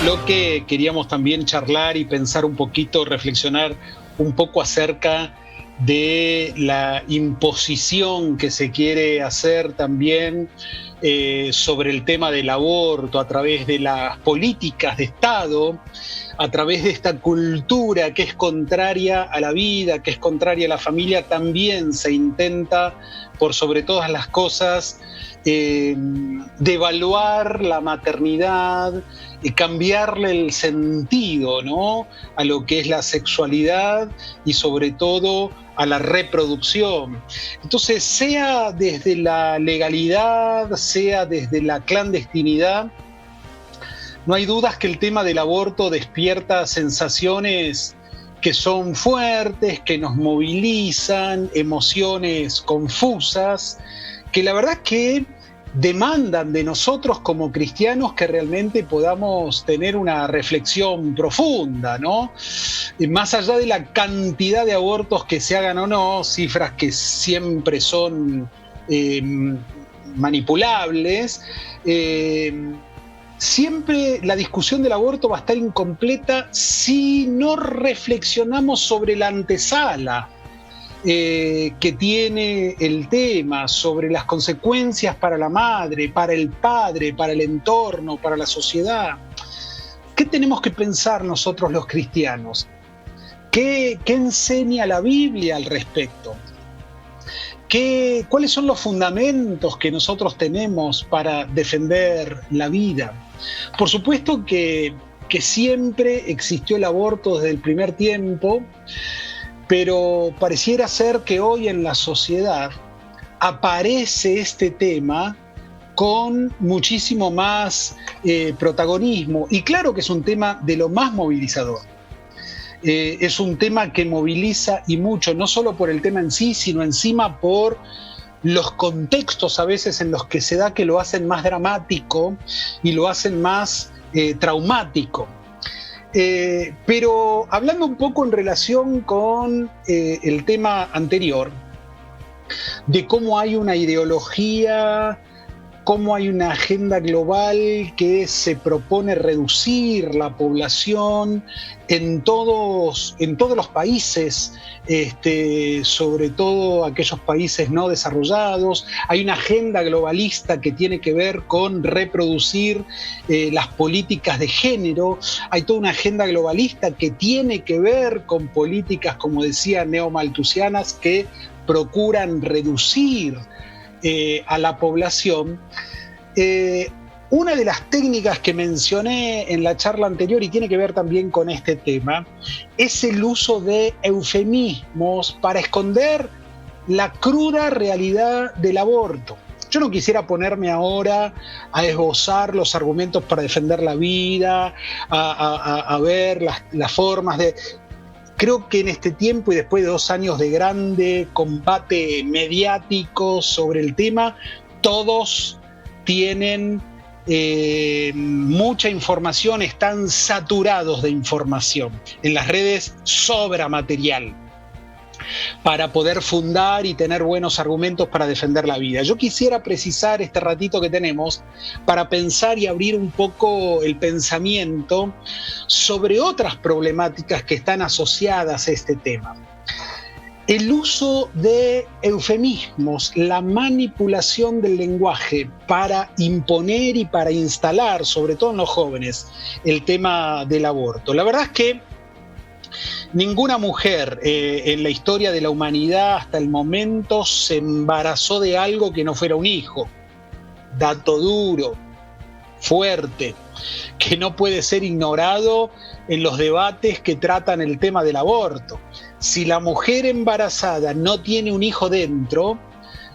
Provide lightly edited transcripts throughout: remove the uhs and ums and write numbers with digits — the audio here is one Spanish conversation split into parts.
bloque queríamos también charlar y pensar un poquito, reflexionar un poco acerca de la imposición que se quiere hacer también sobre el tema del aborto a través de las políticas de Estado, a través de esta cultura que es contraria a la vida, que es contraria a la familia. También se intenta, por sobre todas las cosas, devaluar la maternidad, cambiarle el sentido, ¿no?, a lo que es la sexualidad y sobre todo a la reproducción. Entonces, sea desde la legalidad, sea desde la clandestinidad, no hay dudas que el tema del aborto despierta sensaciones que son fuertes, que nos movilizan, emociones confusas, que la verdad que demandan de nosotros como cristianos que realmente podamos tener una reflexión profunda, ¿no? Más allá de la cantidad de abortos que se hagan o no, cifras que siempre son manipulables, siempre la discusión del aborto va a estar incompleta si no reflexionamos sobre la antesala que tiene el tema, sobre las consecuencias para la madre, para el padre, para el entorno, para la sociedad. ¿Qué tenemos que pensar nosotros los cristianos? ¿Qué enseña la Biblia al respecto? ¿Cuáles son los fundamentos que nosotros tenemos para defender la vida? Por supuesto que siempre existió el aborto desde el primer tiempo, pero pareciera ser que hoy en la sociedad aparece este tema con muchísimo más protagonismo. Y claro que es un tema de lo más movilizador. Es un tema que moviliza y mucho, no solo por el tema en sí, sino encima por los contextos a veces en los que se da, que lo hacen más dramático y lo hacen más traumático. Pero hablando un poco en relación con el tema anterior, de cómo hay una ideología, cómo hay una agenda global que se propone reducir la población en todos los países, sobre todo aquellos países no desarrollados. Hay una agenda globalista que tiene que ver con reproducir las políticas de género. Hay toda una agenda globalista que tiene que ver con políticas, como decía, neomalthusianas, que procuran reducir a la población. Una de las técnicas que mencioné en la charla anterior y tiene que ver también con este tema es el uso de eufemismos para esconder la cruda realidad del aborto. Yo no quisiera ponerme ahora a esbozar los argumentos para defender la vida, a ver las formas de... Creo que en este tiempo y después de 2 años de grande combate mediático sobre el tema, todos tienen mucha información, están saturados de información. En las redes sobra material para poder fundar y tener buenos argumentos para defender la vida. Yo quisiera precisar este ratito que tenemos para pensar y abrir un poco el pensamiento sobre otras problemáticas que están asociadas a este tema. El uso de eufemismos, la manipulación del lenguaje para imponer y para instalar, sobre todo en los jóvenes, el tema del aborto. La verdad es que ninguna mujer en la historia de la humanidad hasta el momento se embarazó de algo que no fuera un hijo. Dato duro, fuerte, que no puede ser ignorado en los debates que tratan el tema del aborto. Si la mujer embarazada no tiene un hijo dentro,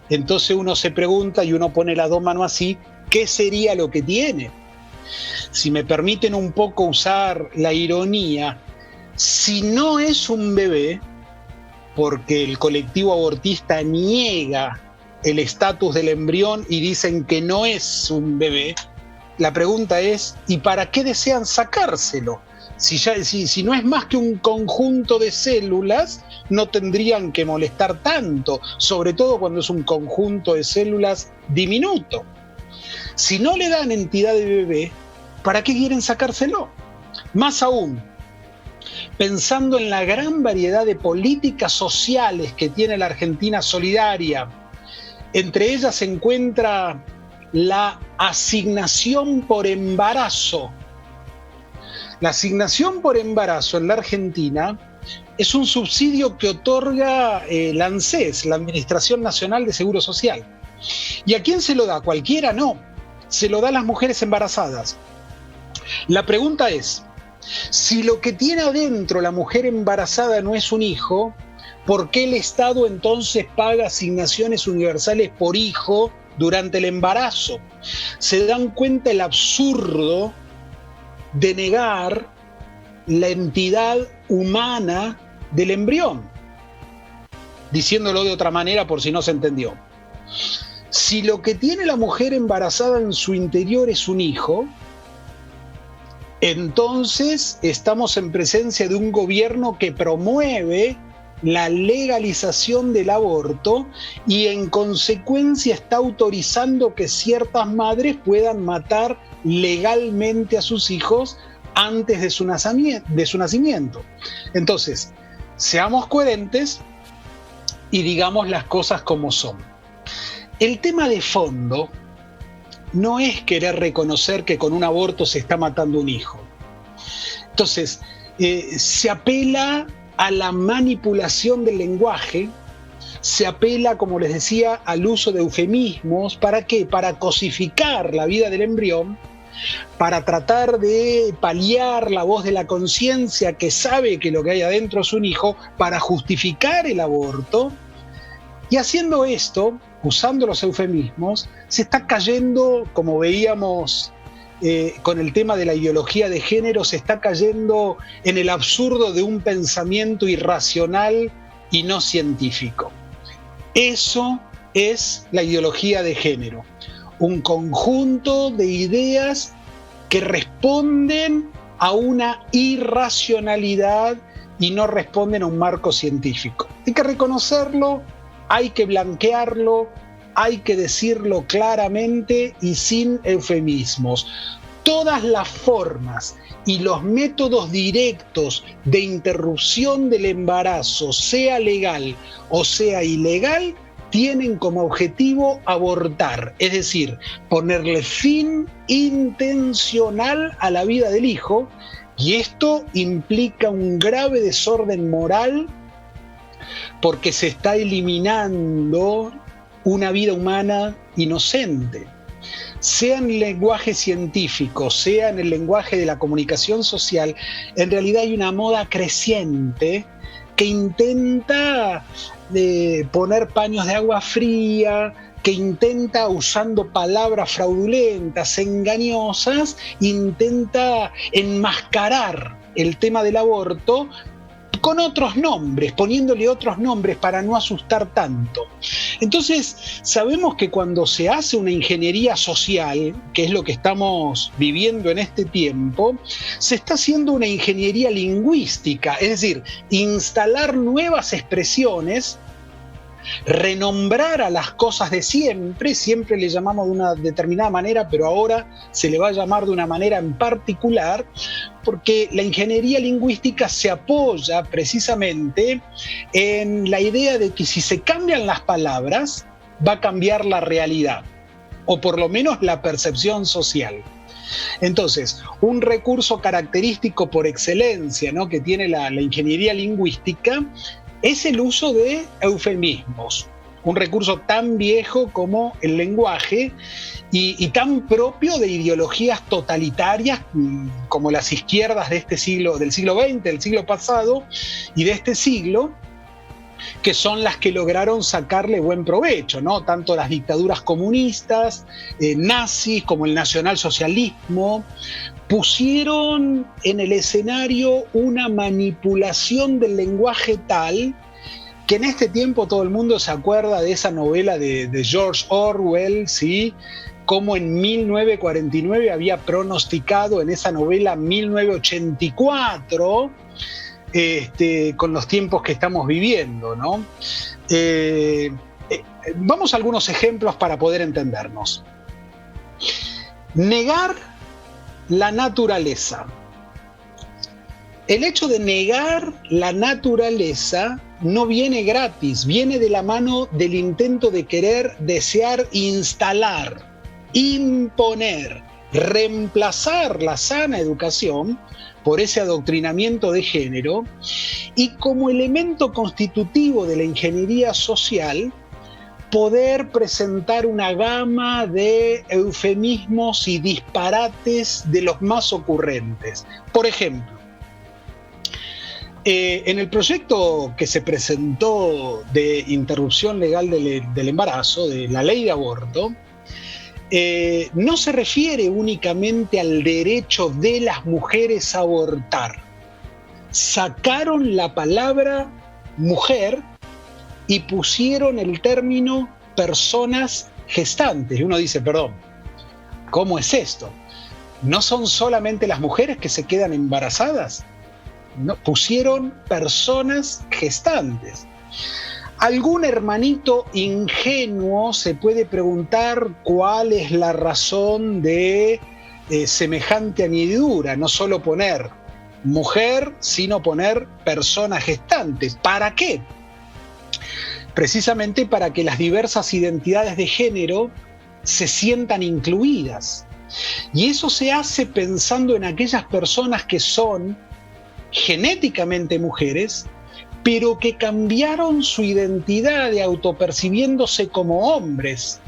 entonces uno se pregunta y uno pone las 2 manos así, ¿qué sería lo que tiene? Si me permiten un poco usar la ironía, si no es un bebé, porque el colectivo abortista niega el estatus del embrión y dicen que no es un bebé, la pregunta es, ¿y para qué desean sacárselo? Si no es más que un conjunto de células, no tendrían que molestar tanto, sobre todo cuando es un conjunto de células diminuto. Si no le dan entidad de bebé, ¿para qué quieren sacárselo? Más aún, pensando en la gran variedad de políticas sociales que tiene la Argentina solidaria, entre ellas se encuentra la asignación por embarazo. La asignación por embarazo en la Argentina es un subsidio que otorga la ANSES, la Administración Nacional de Seguro Social. ¿Y a quién se lo da? ¿Cualquiera? No. Se lo da a las mujeres embarazadas. La pregunta es, si lo que tiene adentro la mujer embarazada no es un hijo, ¿por qué el Estado entonces paga asignaciones universales por hijo durante el embarazo? ¿Se dan cuenta el absurdo de negar la entidad humana del embrión? Diciéndolo de otra manera por si no se entendió. Si lo que tiene la mujer embarazada en su interior es un hijo, entonces estamos en presencia de un gobierno que promueve la legalización del aborto y en consecuencia está autorizando que ciertas madres puedan matar legalmente a sus hijos antes de su nacimiento. Entonces, seamos coherentes y digamos las cosas como son. El tema de fondo no es querer reconocer que con un aborto se está matando un hijo. Entonces, se apela a la manipulación del lenguaje, se apela, como les decía, al uso de eufemismos. ¿Para qué? Para cosificar la vida del embrión, para tratar de paliar la voz de la conciencia que sabe que lo que hay adentro es un hijo, para justificar el aborto. Y haciendo esto, usando los eufemismos, se está cayendo, como veíamos con el tema de la ideología de género, se está cayendo en el absurdo de un pensamiento irracional y no científico. Eso es la ideología de género, un conjunto de ideas que responden a una irracionalidad y no responden a un marco científico. Hay que reconocerlo, hay que blanquearlo, hay que decirlo claramente y sin eufemismos. Todas las formas y los métodos directos de interrupción del embarazo, sea legal o sea ilegal, tienen como objetivo abortar, es decir, ponerle fin intencional a la vida del hijo, y esto implica un grave desorden moral porque se está eliminando una vida humana inocente. Sea en el lenguaje científico, sea en el lenguaje de la comunicación social, en realidad hay una moda creciente que intenta poner paños de agua fría, que intenta, usando palabras fraudulentas, engañosas, intenta enmascarar el tema del aborto con otros nombres, poniéndole otros nombres para no asustar tanto. Entonces, sabemos que cuando se hace una ingeniería social, que es lo que estamos viviendo en este tiempo, se está haciendo una ingeniería lingüística, es decir, instalar nuevas expresiones, renombrar a las cosas de siempre le llamamos de una determinada manera, pero ahora se le va a llamar de una manera en particular, porque la ingeniería lingüística se apoya precisamente en la idea de que si se cambian las palabras, va a cambiar la realidad, o por lo menos la percepción social. Entonces, un recurso característico por excelencia, ¿no?, que tiene la ingeniería lingüística es el uso de eufemismos, un recurso tan viejo como el lenguaje y tan propio de ideologías totalitarias como las izquierdas de este siglo, del siglo XX, del siglo pasado y de este siglo, que son las que lograron sacarle buen provecho, ¿no? Tanto las dictaduras comunistas, nazis, como el nacionalsocialismo, pusieron en el escenario una manipulación del lenguaje tal que en este tiempo todo el mundo se acuerda de esa novela de George Orwell, ¿sí?, como en 1949 había pronosticado en esa novela 1984, con los tiempos que estamos viviendo, ¿no? Vamos a algunos ejemplos para poder entendernos. Negar la naturaleza, El hecho de negar la naturaleza no viene gratis, viene de la mano del intento de querer, desear, instalar, imponer, reemplazar la sana educación por ese adoctrinamiento de género y como elemento constitutivo de la ingeniería social, poder presentar una gama de eufemismos y disparates de los más ocurrentes. Por ejemplo, en el proyecto que se presentó de interrupción legal del embarazo, de la ley de aborto, no se refiere únicamente al derecho de las mujeres a abortar. Sacaron la palabra mujer y pusieron el término personas gestantes. Y uno dice, perdón, ¿cómo es esto? ¿No son solamente las mujeres que se quedan embarazadas? No, pusieron personas gestantes. Algún hermanito ingenuo se puede preguntar cuál es la razón de semejante añadidura, no solo poner mujer, sino poner personas gestantes. ¿Para qué? Precisamente para que las diversas identidades de género se sientan incluidas. Y eso se hace pensando en aquellas personas que son genéticamente mujeres, pero que cambiaron su identidad de autopercibiéndose como hombres.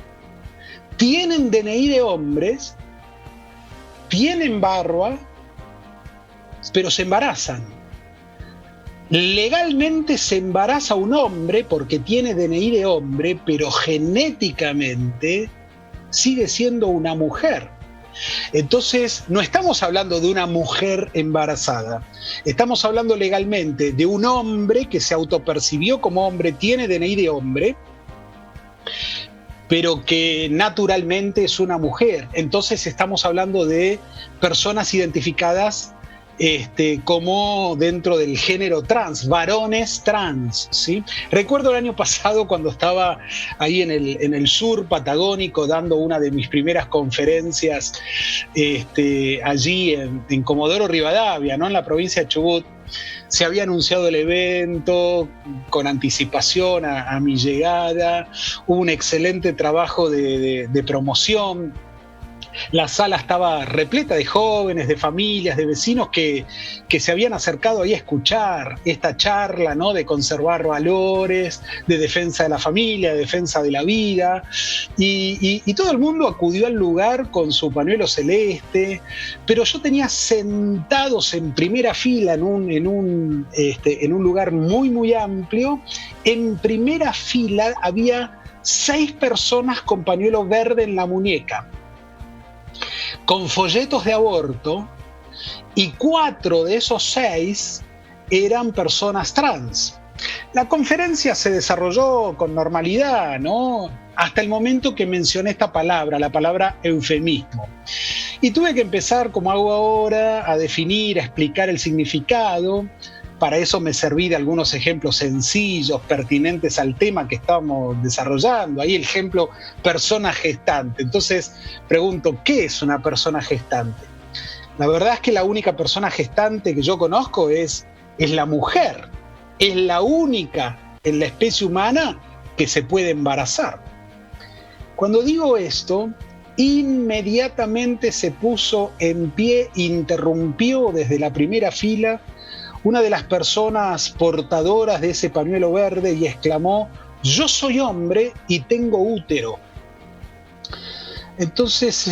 Tienen DNI de hombres, tienen barba, pero se embarazan. Legalmente se embaraza un hombre porque tiene DNI de hombre, pero genéticamente sigue siendo una mujer. Entonces, no estamos hablando de una mujer embarazada, estamos hablando legalmente de un hombre que se autopercibió como hombre, tiene DNI de hombre, pero que naturalmente es una mujer. Entonces estamos hablando de personas identificadas como dentro del género trans, varones trans, ¿sí? Recuerdo el año pasado cuando estaba ahí en el sur patagónico dando una de mis primeras conferencias allí en Comodoro Rivadavia, ¿no? En la provincia de Chubut. Se había anunciado el evento con anticipación a mi llegada, hubo un excelente trabajo de promoción. La sala estaba repleta de jóvenes, de familias, de vecinos que se habían acercado ahí a escuchar esta charla, ¿no? De conservar valores, de defensa de la familia, de defensa de la vida. Y todo el mundo acudió al lugar con su pañuelo celeste, pero yo tenía sentados en primera fila en un lugar muy, muy amplio. En primera fila había 6 personas con pañuelo verde en la muñeca, con folletos de aborto, y 4 de esos 6 eran personas trans. La conferencia se desarrolló con normalidad, ¿no? Hasta el momento que mencioné esta palabra, la palabra eufemismo. Y tuve que empezar, como hago ahora, a definir, a explicar el significado. Para eso me serví de algunos ejemplos sencillos, pertinentes al tema que estábamos desarrollando. Ahí el ejemplo persona gestante. Entonces pregunto, ¿qué es una persona gestante? La verdad es que la única persona gestante que yo conozco es la mujer. Es la única en la especie humana que se puede embarazar. Cuando digo esto, inmediatamente se puso en pie, interrumpió desde la primera fila una de las personas portadoras de ese pañuelo verde y exclamó: "Yo soy hombre y tengo útero". Entonces,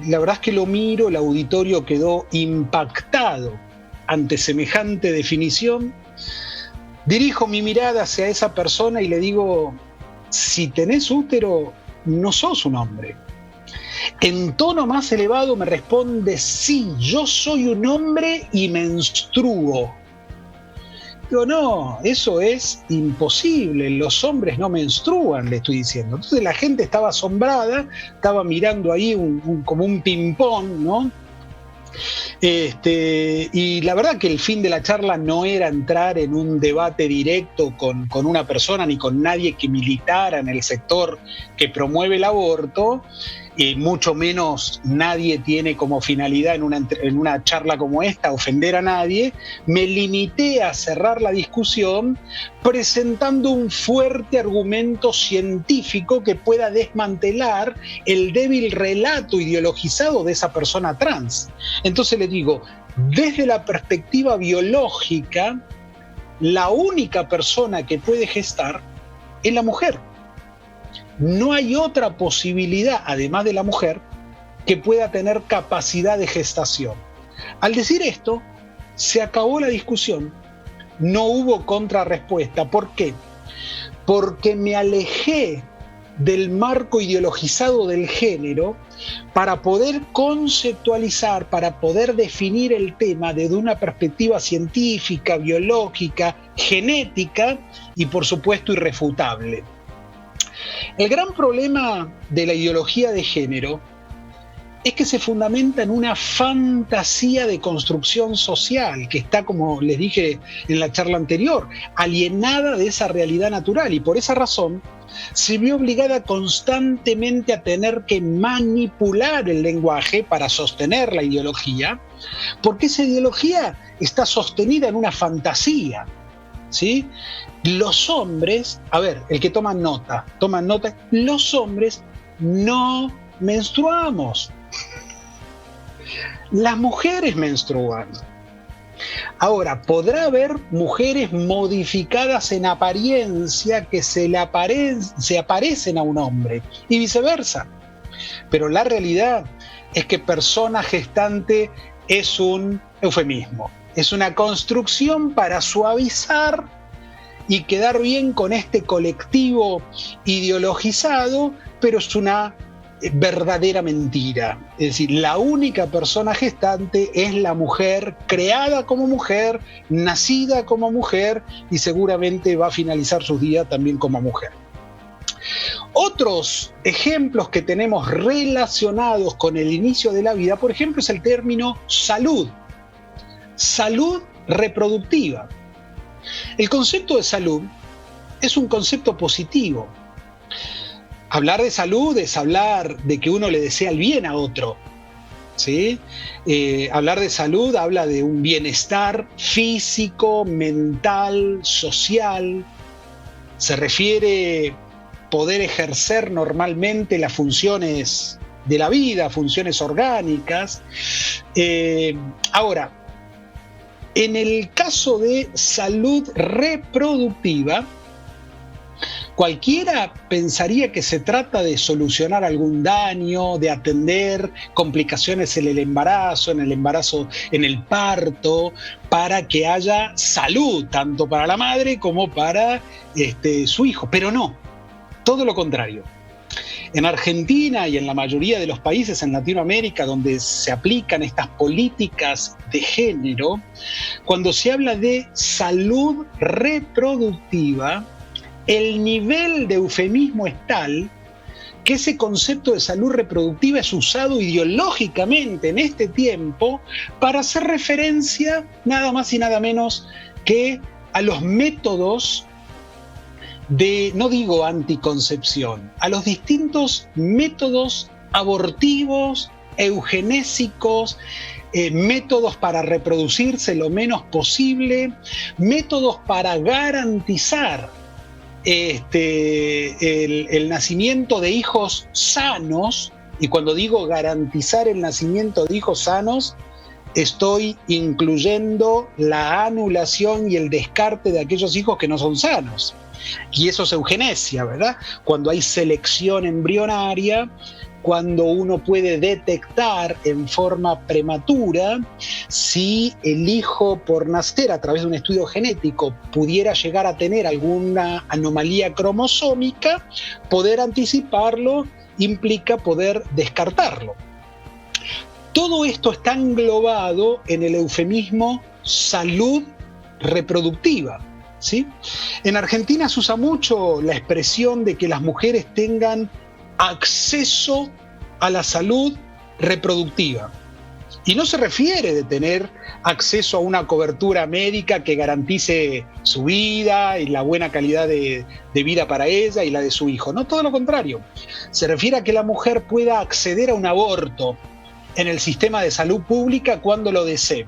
la verdad es que lo miro, el auditorio quedó impactado ante semejante definición. Dirijo mi mirada hacia esa persona y le digo: si tenés útero, no sos un hombre. En tono más elevado me responde: sí, yo soy un hombre y menstruo. Digo, no, eso es imposible, los hombres no menstruan, le estoy diciendo. Entonces la gente estaba asombrada, estaba mirando ahí como un ping-pong, ¿no? Y la verdad que el fin de la charla no era entrar en un debate directo con una persona ni con nadie que militara en el sector que promueve el aborto, y mucho menos nadie tiene como finalidad en una charla como esta ofender a nadie. Me limité a cerrar la discusión presentando un fuerte argumento científico que pueda desmantelar el débil relato ideologizado de esa persona trans. Entonces le digo, desde la perspectiva biológica, la única persona que puede gestar es la mujer. No hay otra posibilidad, además de la mujer, que pueda tener capacidad de gestación. Al decir esto, se acabó la discusión. No hubo contrarrespuesta. ¿Por qué? Porque me alejé del marco ideologizado del género para poder conceptualizar, para poder definir el tema desde una perspectiva científica, biológica, genética y, por supuesto, irrefutable. El gran problema de la ideología de género es que se fundamenta en una fantasía de construcción social que está, como les dije en la charla anterior, alienada de esa realidad natural, y por esa razón se ve obligada constantemente a tener que manipular el lenguaje para sostener la ideología, porque esa ideología está sostenida en una fantasía, ¿sí? Los hombres, a ver, el que toma nota, los hombres no menstruamos. Las mujeres menstruan. Ahora, podrá haber mujeres modificadas en apariencia que se aparecen a un hombre y viceversa. Pero la realidad es que persona gestante es un eufemismo, es una construcción para suavizar y quedar bien con este colectivo ideologizado, pero es una verdadera mentira. Es decir, la única persona gestante es la mujer, creada como mujer, nacida como mujer, y seguramente va a finalizar sus días también como mujer. Otros ejemplos que tenemos relacionados con el inicio de la vida, por ejemplo, es el término salud. Salud reproductiva. El concepto de salud es un concepto positivo. Hablar de salud es hablar de que uno le desea el bien a otro, ¿sí? Hablar de salud habla de un bienestar físico, mental, social. Se refiere poder ejercer normalmente las funciones de la vida, funciones orgánicas. Ahora, en el caso de salud reproductiva, cualquiera pensaría que se trata de solucionar algún daño, de atender complicaciones en el embarazo, en el parto, para que haya salud, tanto para la madre como para su hijo. Pero no, todo lo contrario. En Argentina y en la mayoría de los países en Latinoamérica donde se aplican estas políticas de género, cuando se habla de salud reproductiva, el nivel de eufemismo es tal que ese concepto de salud reproductiva es usado ideológicamente en este tiempo para hacer referencia nada más y nada menos que a los métodos de, no digo anticoncepción, a los distintos métodos abortivos, eugenésicos, métodos para reproducirse lo menos posible, métodos para garantizar el nacimiento de hijos sanos. Y cuando digo garantizar el nacimiento de hijos sanos, estoy incluyendo la anulación y el descarte de aquellos hijos que no son sanos. Y eso es eugenesia, ¿verdad? Cuando hay selección embrionaria, cuando uno puede detectar en forma prematura si el hijo por nacer a través de un estudio genético pudiera llegar a tener alguna anomalía cromosómica, poder anticiparlo implica poder descartarlo. Todo esto está englobado en el eufemismo salud reproductiva, ¿sí? En Argentina se usa mucho la expresión de que las mujeres tengan acceso a la salud reproductiva. Y no se refiere de tener acceso a una cobertura médica que garantice su vida y la buena calidad de vida para ella y la de su hijo. No, todo lo contrario. Se refiere a que la mujer pueda acceder a un aborto en el sistema de salud pública cuando lo desee.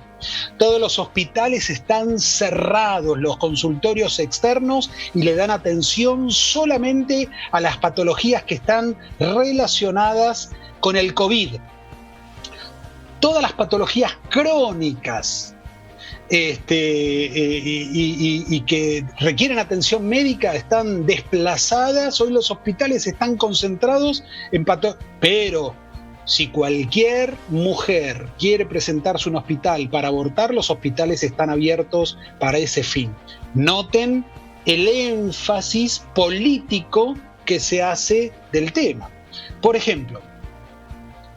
Todos los hospitales están cerrados, los consultorios externos, y le dan atención solamente a las patologías que están relacionadas con el COVID. Todas las patologías crónicas y que requieren atención médica están desplazadas. Hoy los hospitales están concentrados en pero si cualquier mujer quiere presentarse a un hospital para abortar, los hospitales están abiertos para ese fin. Noten el énfasis político que se hace del tema. Por ejemplo,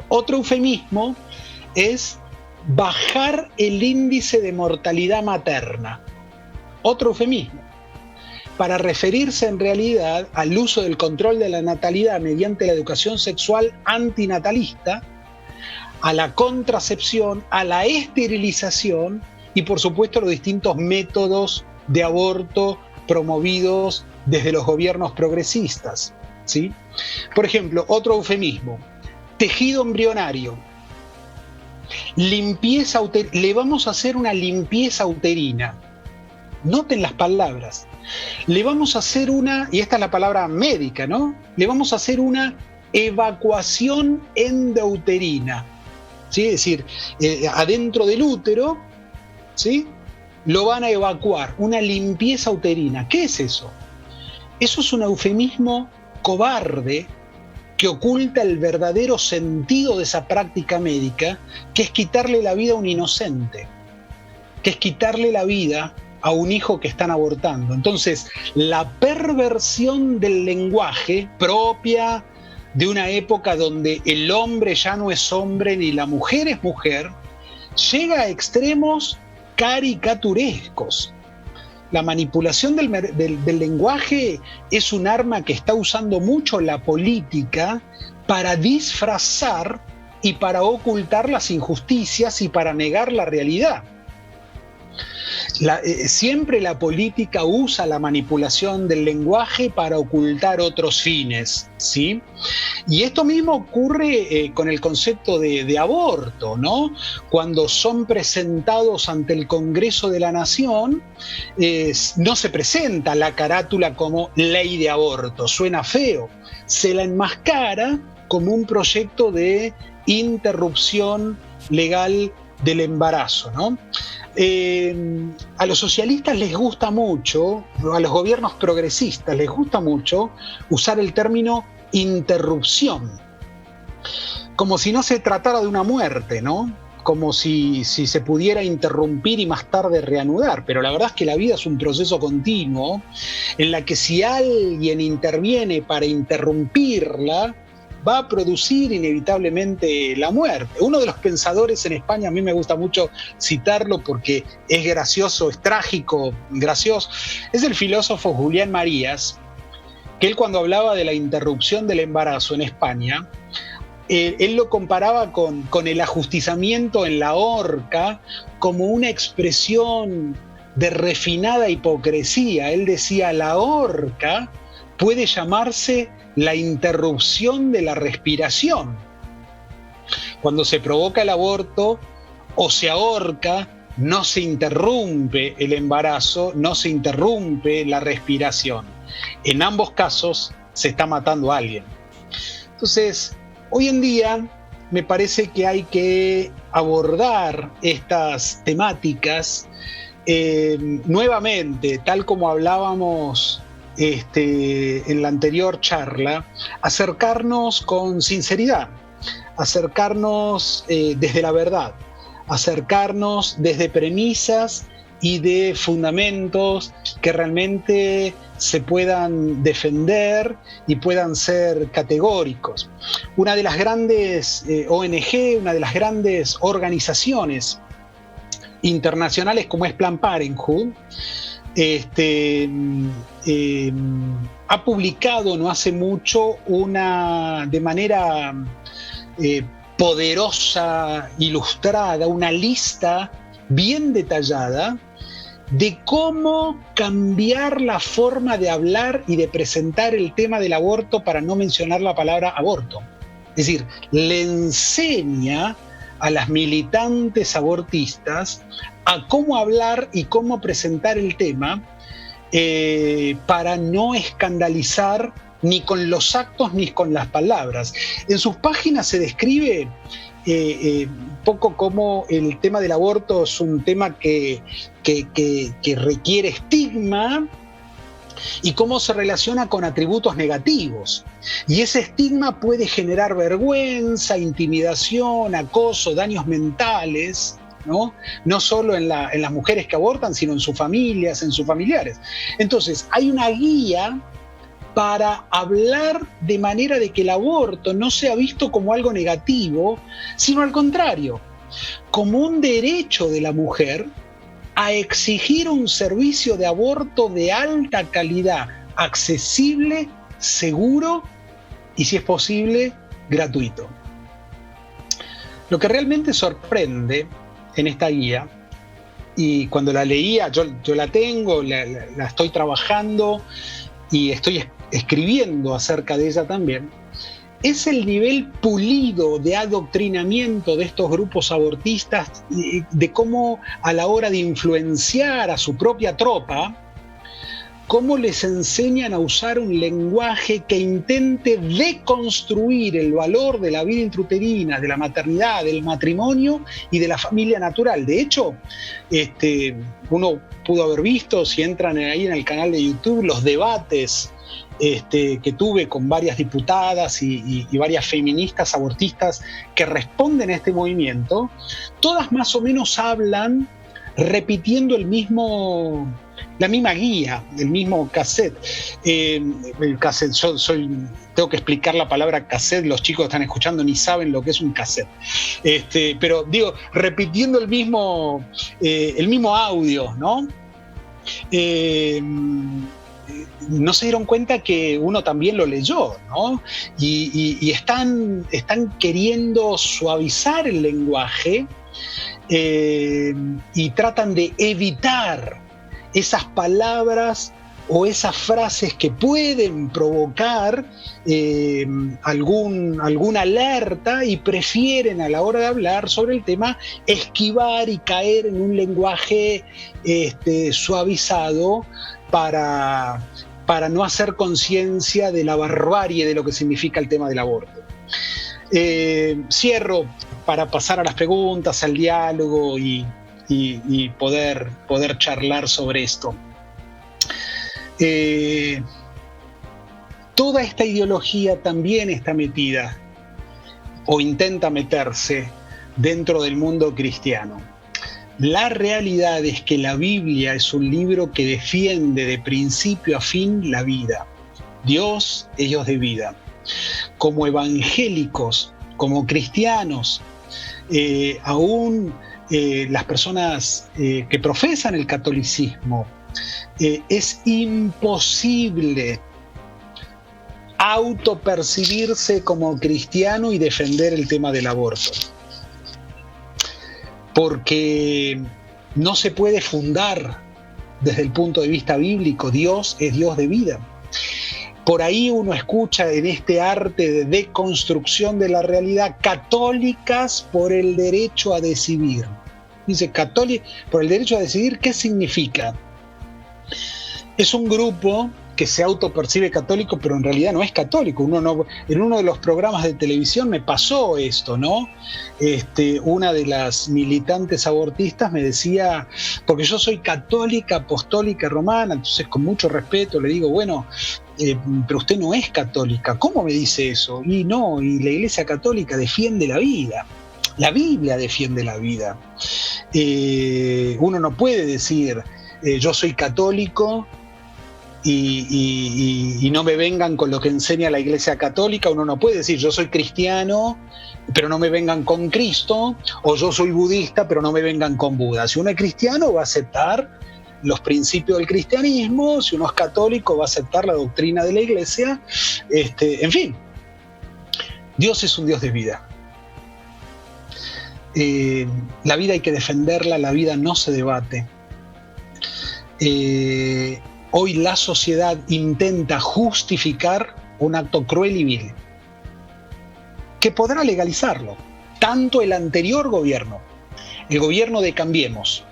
otro eufemismo es bajar el índice de mortalidad materna. Otro eufemismo, para referirse en realidad al uso del control de la natalidad mediante la educación sexual antinatalista, a la contracepción, a la esterilización y por supuesto los distintos métodos de aborto promovidos desde los gobiernos progresistas, ¿sí? Por ejemplo, otro eufemismo, tejido embrionario. Limpieza le vamos a hacer una limpieza uterina. Noten las palabras. Le vamos a hacer y esta es la palabra médica, ¿no? Le vamos a hacer una evacuación endouterina. ¿Sí? Es decir, adentro del útero, ¿sí? Lo van a evacuar, una limpieza uterina. ¿Qué es eso? Eso es un eufemismo cobarde que oculta el verdadero sentido de esa práctica médica, que es quitarle la vida a un inocente, que es quitarle la vida a un hijo que están abortando. Entonces, la perversión del lenguaje propia de una época donde el hombre ya no es hombre ni la mujer es mujer, llega a extremos caricaturescos. La manipulación del lenguaje es un arma que está usando mucho la política para disfrazar y para ocultar las injusticias y para negar la realidad. Siempre la política usa la manipulación del lenguaje para ocultar otros fines, ¿sí? Y esto mismo ocurre con el concepto de aborto, ¿no? Cuando son presentados ante el Congreso de la Nación, no se presenta la carátula como ley de aborto, suena feo, se la enmascara como un proyecto de interrupción legal del embarazo, ¿no? A los socialistas les gusta mucho, a los gobiernos progresistas les gusta mucho usar el término interrupción, como si no se tratara de una muerte, ¿no? Como si se pudiera interrumpir y más tarde reanudar, pero la verdad es que la vida es un proceso continuo en la que si alguien interviene para interrumpirla, va a producir inevitablemente la muerte. Uno de los pensadores en España, a mí me gusta mucho citarlo porque es gracioso, es trágico, gracioso, es el filósofo Julián Marías, que él cuando hablaba de la interrupción del embarazo en España, él lo comparaba con el ajusticiamiento en la horca como una expresión de refinada hipocresía. Él decía, la horca puede llamarse la interrupción de la respiración. Cuando se provoca el aborto o se ahorca, no se interrumpe el embarazo, no se interrumpe la respiración. En ambos casos se está matando a alguien. Entonces, hoy en día me parece que hay que abordar estas temáticas nuevamente, tal como hablábamos en la anterior charla, acercarnos con sinceridad, acercarnos desde la verdad, acercarnos desde premisas y de fundamentos que realmente se puedan defender y puedan ser categóricos. Una de las grandes ONG, una de las grandes organizaciones internacionales como es Planned Parenthood, ha publicado no hace mucho de manera poderosa, ilustrada, una lista bien detallada de cómo cambiar la forma de hablar y de presentar el tema del aborto para no mencionar la palabra aborto. Es decir, le enseña a las militantes abortistas a cómo hablar y cómo presentar el tema para no escandalizar ni con los actos ni con las palabras. En sus páginas se describe un poco cómo el tema del aborto es un tema que requiere estigma y cómo se relaciona con atributos negativos. Y ese estigma puede generar vergüenza, intimidación, acoso, daños mentales, ¿no? No solo en las mujeres que abortan, sino en sus familias, en sus familiares. Entonces, hay una guía para hablar de manera de que el aborto no sea visto como algo negativo, sino al contrario, como un derecho de la mujer a exigir un servicio de aborto de alta calidad, accesible, seguro y, si es posible, gratuito. Lo que realmente sorprende en esta guía, y cuando la leía, yo la tengo, la estoy trabajando y estoy escribiendo acerca de ella también, es el nivel pulido de adoctrinamiento de estos grupos abortistas, de cómo a la hora de influenciar a su propia tropa, cómo les enseñan a usar un lenguaje que intente deconstruir el valor de la vida intrauterina, de la maternidad, del matrimonio y de la familia natural. De hecho, uno pudo haber visto, si entran ahí en el canal de YouTube, los debates que tuve con varias diputadas y varias feministas abortistas que responden a este movimiento. Todas más o menos hablan repitiendo la misma guía, el mismo cassette. El cassette, tengo que explicar la palabra cassette, los chicos que están escuchando ni saben lo que es un cassette. Pero digo, repitiendo el mismo audio, ¿no? No se dieron cuenta que uno también lo leyó, ¿no? Y están queriendo suavizar el lenguaje y tratan de evitar esas palabras o esas frases que pueden provocar alguna alerta, y prefieren a la hora de hablar sobre el tema esquivar y caer en un lenguaje suavizado para no hacer conciencia de la barbarie de lo que significa el tema del aborto. Cierro para pasar a las preguntas, al diálogo y poder charlar sobre esto. Toda esta ideología también está metida o intenta meterse dentro del mundo cristiano. La realidad es que la Biblia es un libro que defiende de principio a fin la vida. Dios es Dios de vida. Como evangélicos, como cristianos, aún las personas que profesan el catolicismo, es imposible autopercibirse como cristiano y defender el tema del aborto, porque no se puede fundar desde el punto de vista bíblico. Dios es Dios de vida. Por ahí uno escucha en este arte de deconstrucción de la realidad, católicas por el derecho a decidir. Dice, católica por el derecho a decidir, ¿qué significa? Es un grupo que se autopercibe católico, pero en realidad no es católico. En uno de los programas de televisión me pasó esto, ¿no? Una de las militantes abortistas me decía, porque yo soy católica, apostólica, romana, entonces con mucho respeto le digo, bueno, pero usted no es católica. ¿Cómo me dice eso? Y no, y la Iglesia Católica defiende la vida. La Biblia defiende la vida. Uno no puede decir, yo soy católico, y no me vengan con lo que enseña la Iglesia Católica. Uno no puede decir, yo soy cristiano, pero no me vengan con Cristo, o yo soy budista, pero no me vengan con Buda. Si uno es cristiano, va a aceptar los principios del cristianismo. Si uno es católico, va a aceptar la doctrina de la Iglesia. En fin, Dios es un Dios de vida. La vida hay que defenderla, la vida no se debate. Hoy la sociedad intenta justificar un acto cruel y vil, que podrá legalizarlo. Tanto el anterior gobierno, el gobierno de Cambiemos,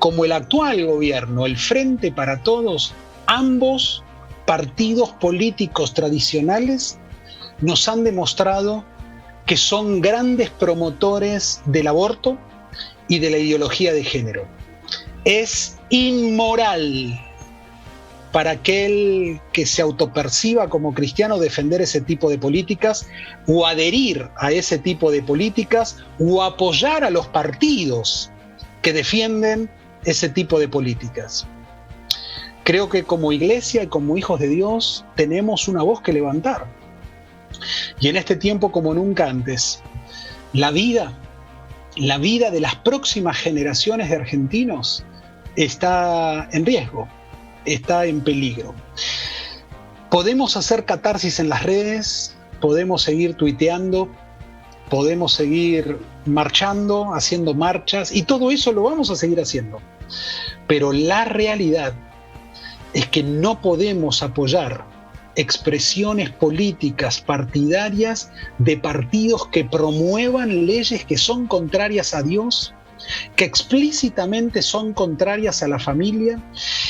como el actual gobierno, el Frente para Todos, ambos partidos políticos tradicionales nos han demostrado que son grandes promotores del aborto y de la ideología de género. Es inmoral para aquel que se autoperciba como cristiano defender ese tipo de políticas o adherir a ese tipo de políticas o apoyar a los partidos que defienden ese tipo de políticas. Creo que como iglesia y como hijos de Dios tenemos una voz que levantar. Y en este tiempo como nunca antes, la vida de las próximas generaciones de argentinos está en riesgo, está en peligro. Podemos hacer catarsis en las redes, podemos seguir tuiteando, podemos seguir marchando, haciendo marchas, y todo eso lo vamos a seguir haciendo. Pero la realidad es que no podemos apoyar expresiones políticas partidarias de partidos que promuevan leyes que son contrarias a Dios, que explícitamente son contrarias a la familia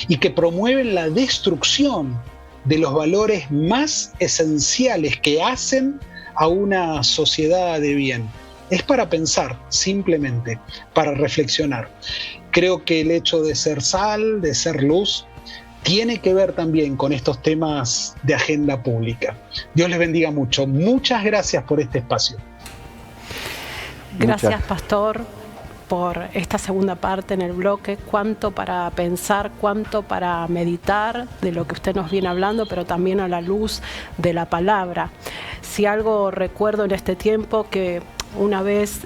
y que promueven la destrucción de los valores más esenciales que hacen a una sociedad de bien. Es para pensar, simplemente, para reflexionar. Creo que el hecho de ser sal, de ser luz, tiene que ver también con estos temas de agenda pública. Dios les bendiga mucho. Muchas gracias por este espacio. Gracias, Pastor, por esta segunda parte en el bloque. Cuánto para pensar, cuánto para meditar de lo que usted nos viene hablando, pero también a la luz de la palabra. Si algo recuerdo en este tiempo, que una vez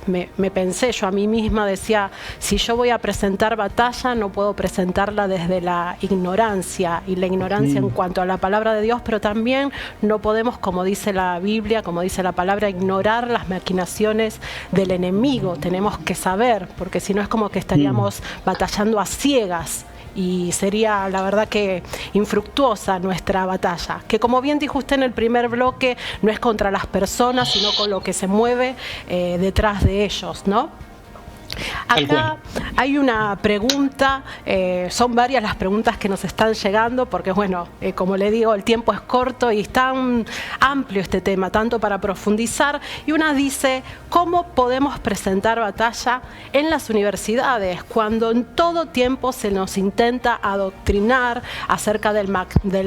me pensé yo a mí misma, decía, si yo voy a presentar batalla, no puedo presentarla desde la ignorancia, y la ignorancia en cuanto a la palabra de Dios, pero también no podemos, como dice la Biblia, como dice la palabra, ignorar las maquinaciones del enemigo. Tenemos que saber, porque si no es como que estaríamos batallando a ciegas. Y sería, la verdad, que infructuosa nuestra batalla, que como bien dijo usted en el primer bloque, no es contra las personas, sino con lo que se mueve detrás de ellos, ¿no? Acá hay una pregunta, son varias las preguntas que nos están llegando, porque bueno, como le digo, el tiempo es corto y es tan amplio este tema, tanto para profundizar. Y una dice, ¿cómo podemos presentar batalla en las universidades cuando en todo tiempo se nos intenta adoctrinar acerca del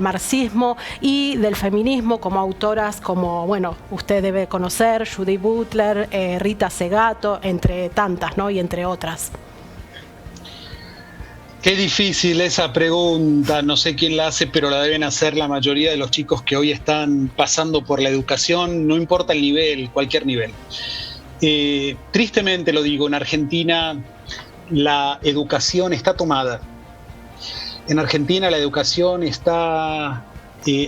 marxismo y del feminismo, como autoras como, bueno, usted debe conocer, Judith Butler, Rita Segato, entre tantas, ¿no? Y entre otras. Qué difícil esa pregunta, no sé quién la hace, pero la deben hacer la mayoría de los chicos que hoy están pasando por la educación, no importa el nivel, cualquier nivel. Tristemente lo digo, en Argentina la educación está tomada. En Argentina la educación está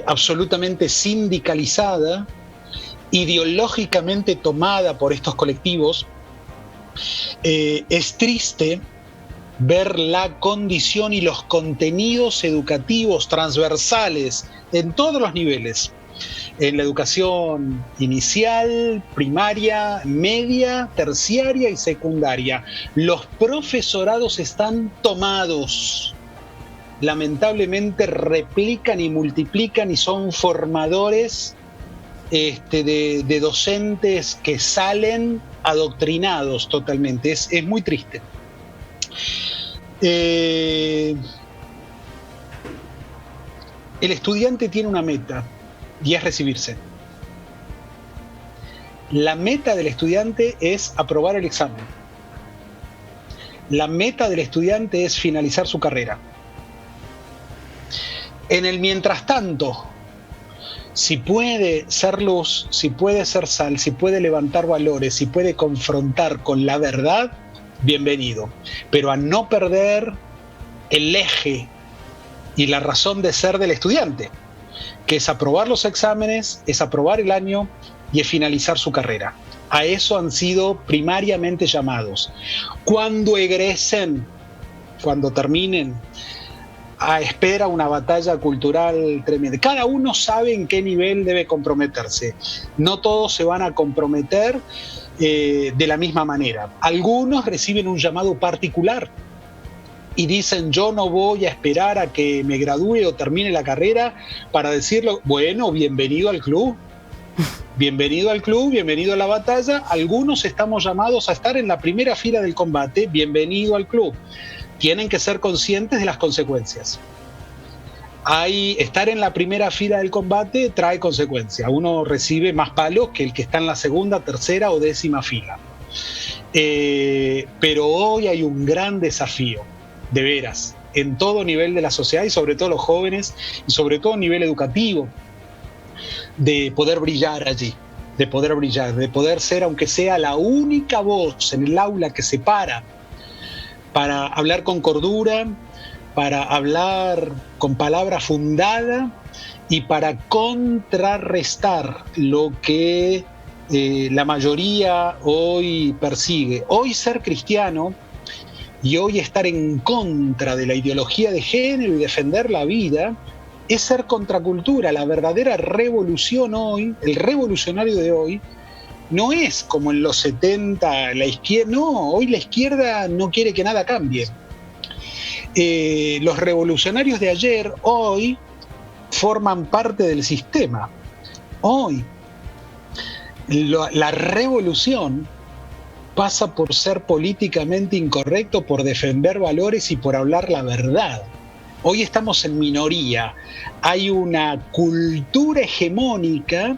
absolutamente sindicalizada, ideológicamente tomada por estos colectivos. Es triste ver la condición y los contenidos educativos transversales en todos los niveles, en la educación inicial, primaria, media, terciaria y secundaria. Los profesorados están tomados. Lamentablemente replican y multiplican y son formadores de docentes que salen adoctrinados totalmente. Es muy triste. El estudiante tiene una meta y es recibirse. La meta del estudiante es aprobar el examen. La meta del estudiante es finalizar su carrera. En el mientras tanto, si puede ser luz, si puede ser sal, si puede levantar valores, si puede confrontar con la verdad, bienvenido. Pero a no perder el eje y la razón de ser del estudiante, que es aprobar los exámenes, es aprobar el año y es finalizar su carrera. A eso han sido primariamente llamados. Cuando egresen, cuando terminen, espera una batalla cultural tremenda. Cada uno sabe en qué nivel debe comprometerse. No todos se van a comprometer de la misma manera. Algunos reciben un llamado particular y dicen: yo no voy a esperar a que me gradúe o termine la carrera para decirlo. Bueno, bienvenido al club. Bienvenido al club, bienvenido a la batalla. Algunos estamos llamados a estar en la primera fila del combate. Bienvenido al club. Tienen que ser conscientes de las consecuencias. Estar en la primera fila del combate trae consecuencias. Uno recibe más palos que el que está en la segunda, tercera o décima fila. Pero hoy hay un gran desafío, de veras, en todo nivel de la sociedad y sobre todo los jóvenes y sobre todo a nivel educativo, de poder brillar allí, de poder ser, aunque sea la única voz en el aula que se para hablar con cordura, para hablar con palabra fundada y para contrarrestar lo que la mayoría hoy persigue. Hoy ser cristiano y hoy estar en contra de la ideología de género y defender la vida es ser contracultura. La verdadera revolución hoy, el revolucionario de hoy, no es como en los 70, la izquierda. No, hoy la izquierda no quiere que nada cambie. Los revolucionarios de ayer, hoy, forman parte del sistema. Hoy, la revolución pasa por ser políticamente incorrecto, por defender valores y por hablar la verdad. Hoy estamos en minoría. Hay una cultura hegemónica,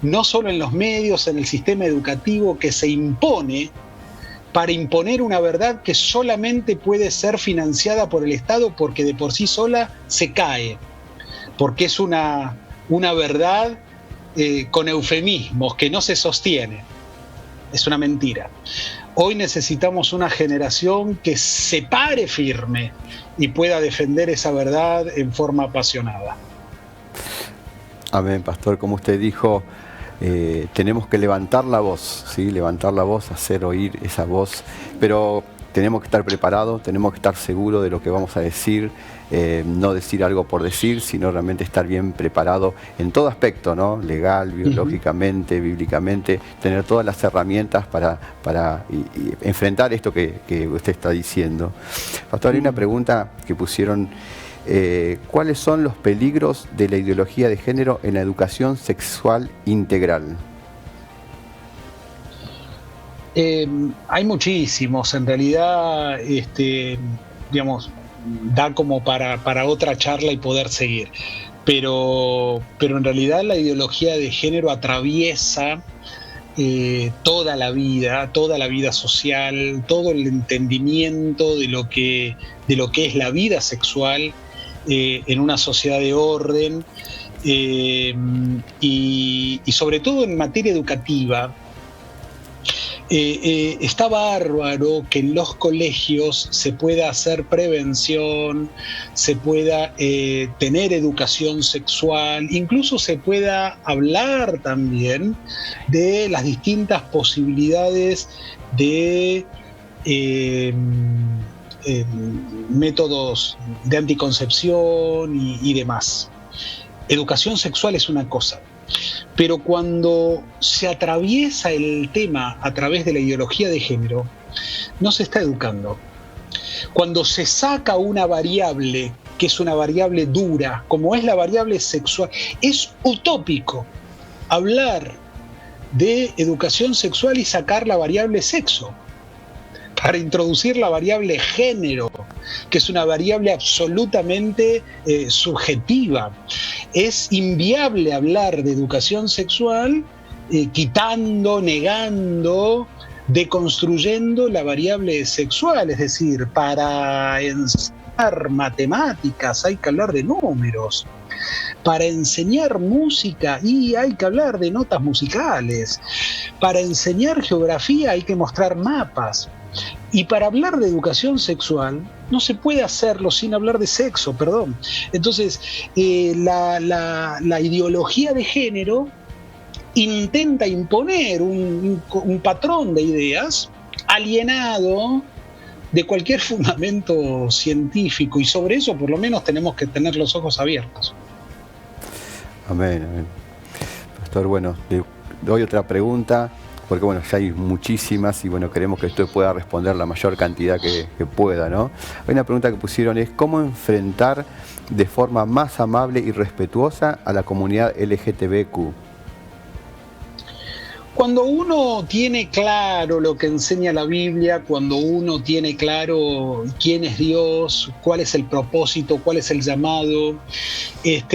no solo en los medios, en el sistema educativo, que se impone para imponer una verdad que solamente puede ser financiada por el Estado porque de por sí sola se cae, porque es una verdad con eufemismos que no se sostiene. Es una mentira. Hoy necesitamos una generación que se pare firme y pueda defender esa verdad en forma apasionada. Amén, pastor. Como usted dijo, tenemos que levantar la voz, ¿sí? Levantar la voz, hacer oír esa voz, pero tenemos que estar preparados, tenemos que estar seguros de lo que vamos a decir, no decir algo por decir, sino realmente estar bien preparado en todo aspecto, ¿no? Legal, biológicamente, bíblicamente, tener todas las herramientas para enfrentar esto que usted está diciendo. Pastor, hay una pregunta que pusieron: ¿cuáles son los peligros de la ideología de género en la educación sexual integral? Hay muchísimos, en realidad, digamos, da como para otra charla y poder seguir, pero en realidad la ideología de género atraviesa toda la vida social, todo el entendimiento de lo que es la vida sexual en una sociedad de orden, y sobre todo en materia educativa. Está bárbaro que en los colegios se pueda hacer prevención, se pueda tener educación sexual, incluso se pueda hablar también de las distintas posibilidades de métodos de anticoncepción y demás. Educación sexual es una cosa. Pero cuando se atraviesa el tema a través de la ideología de género, no se está educando. Cuando se saca una variable, que es una variable dura, como es la variable sexual, es utópico hablar de educación sexual y sacar la variable sexo, para introducir la variable género, que es una variable absolutamente subjetiva. Es inviable hablar de educación sexual quitando, negando, deconstruyendo la variable sexual. Es decir, para enseñar matemáticas hay que hablar de números. Para enseñar música hay que hablar de notas musicales. Para enseñar geografía hay que mostrar mapas. Y para hablar de educación sexual no se puede hacerlo sin hablar de sexo, perdón. Entonces, la ideología de género intenta imponer un patrón de ideas alienado de cualquier fundamento científico, y sobre eso por lo menos tenemos que tener los ojos abiertos. Amén, amén. Pastor, bueno, le doy otra pregunta, porque bueno, ya hay muchísimas y bueno, queremos que usted pueda responder la mayor cantidad que pueda, ¿no? Hay una pregunta que pusieron, es ¿cómo enfrentar de forma más amable y respetuosa a la comunidad LGTBQ? Cuando uno tiene claro lo que enseña la Biblia, cuando uno tiene claro quién es Dios, cuál es el propósito, cuál es el llamado,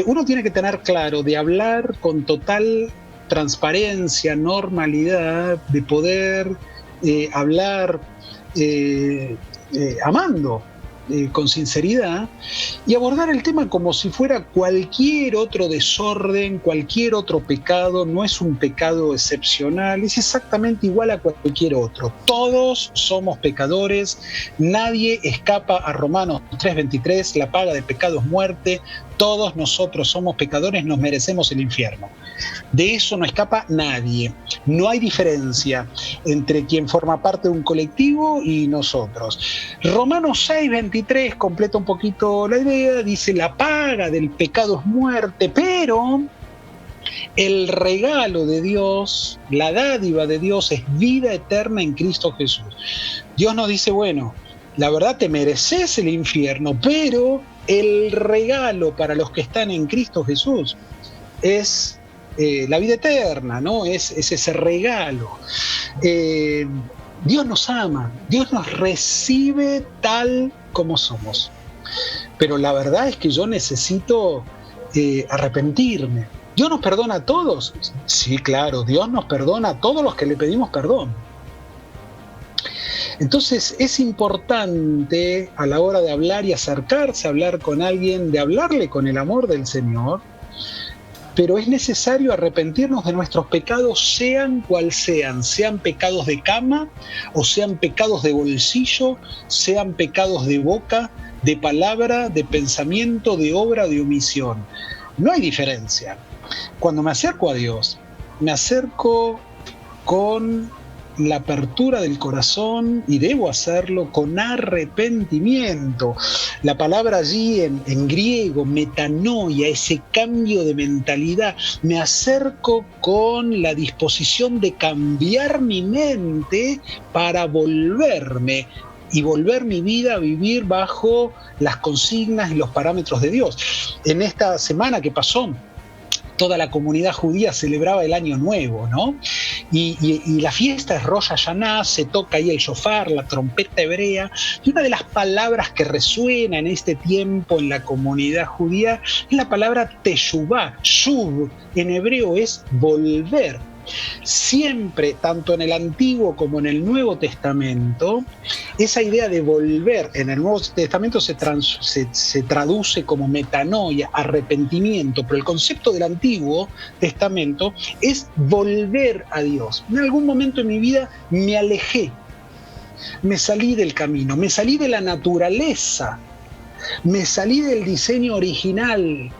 uno tiene que tener claro de hablar con total transparencia, normalidad, de poder hablar amando, con sinceridad, y abordar el tema como si fuera cualquier otro desorden, cualquier otro pecado. No es un pecado excepcional, es exactamente igual a cualquier otro. Todos somos pecadores, nadie escapa a Romanos 3:23, la paga del pecado es muerte. Todos nosotros somos pecadores, nos merecemos el infierno. De eso no escapa nadie. No hay diferencia entre quien forma parte de un colectivo y nosotros. Romanos 6:23 completa un poquito la idea, dice la paga del pecado es muerte, pero el regalo de Dios, la dádiva de Dios es vida eterna en Cristo Jesús. Dios nos dice, bueno, la verdad te mereces el infierno, pero el regalo para los que están en Cristo Jesús es la vida eterna, ¿no? Es ese regalo. Dios nos ama, Dios nos recibe tal como somos. Pero la verdad es que yo necesito arrepentirme. ¿Dios nos perdona a todos? Sí, claro, Dios nos perdona a todos los que le pedimos perdón. Entonces es importante a la hora de hablar y acercarse a hablar con alguien, de hablarle con el amor del Señor, pero es necesario arrepentirnos de nuestros pecados, sean cual sean pecados de cama o sean pecados de bolsillo, sean pecados de boca, de palabra, de pensamiento, de obra, de omisión. No hay diferencia. Cuando me acerco a Dios, me acerco con la apertura del corazón, y debo hacerlo con arrepentimiento. La palabra allí en griego, metanoia, ese cambio de mentalidad. Me acerco con la disposición de cambiar mi mente para volverme y volver mi vida a vivir bajo las consignas y los parámetros de Dios. En esta semana que pasó, toda la comunidad judía celebraba el Año Nuevo, ¿no? Y la fiesta es Rosh Hashanah, se toca ahí el shofar, la trompeta hebrea, y una de las palabras que resuena en este tiempo en la comunidad judía es la palabra teshuvah. Shuv en hebreo es volver. Siempre, tanto en el Antiguo como en el Nuevo Testamento, esa idea de volver en el Nuevo Testamento se traduce como metanoia, arrepentimiento, pero el concepto del Antiguo Testamento es volver a Dios. En algún momento de mi vida me alejé, me salí del camino, me salí de la naturaleza, me salí del diseño original.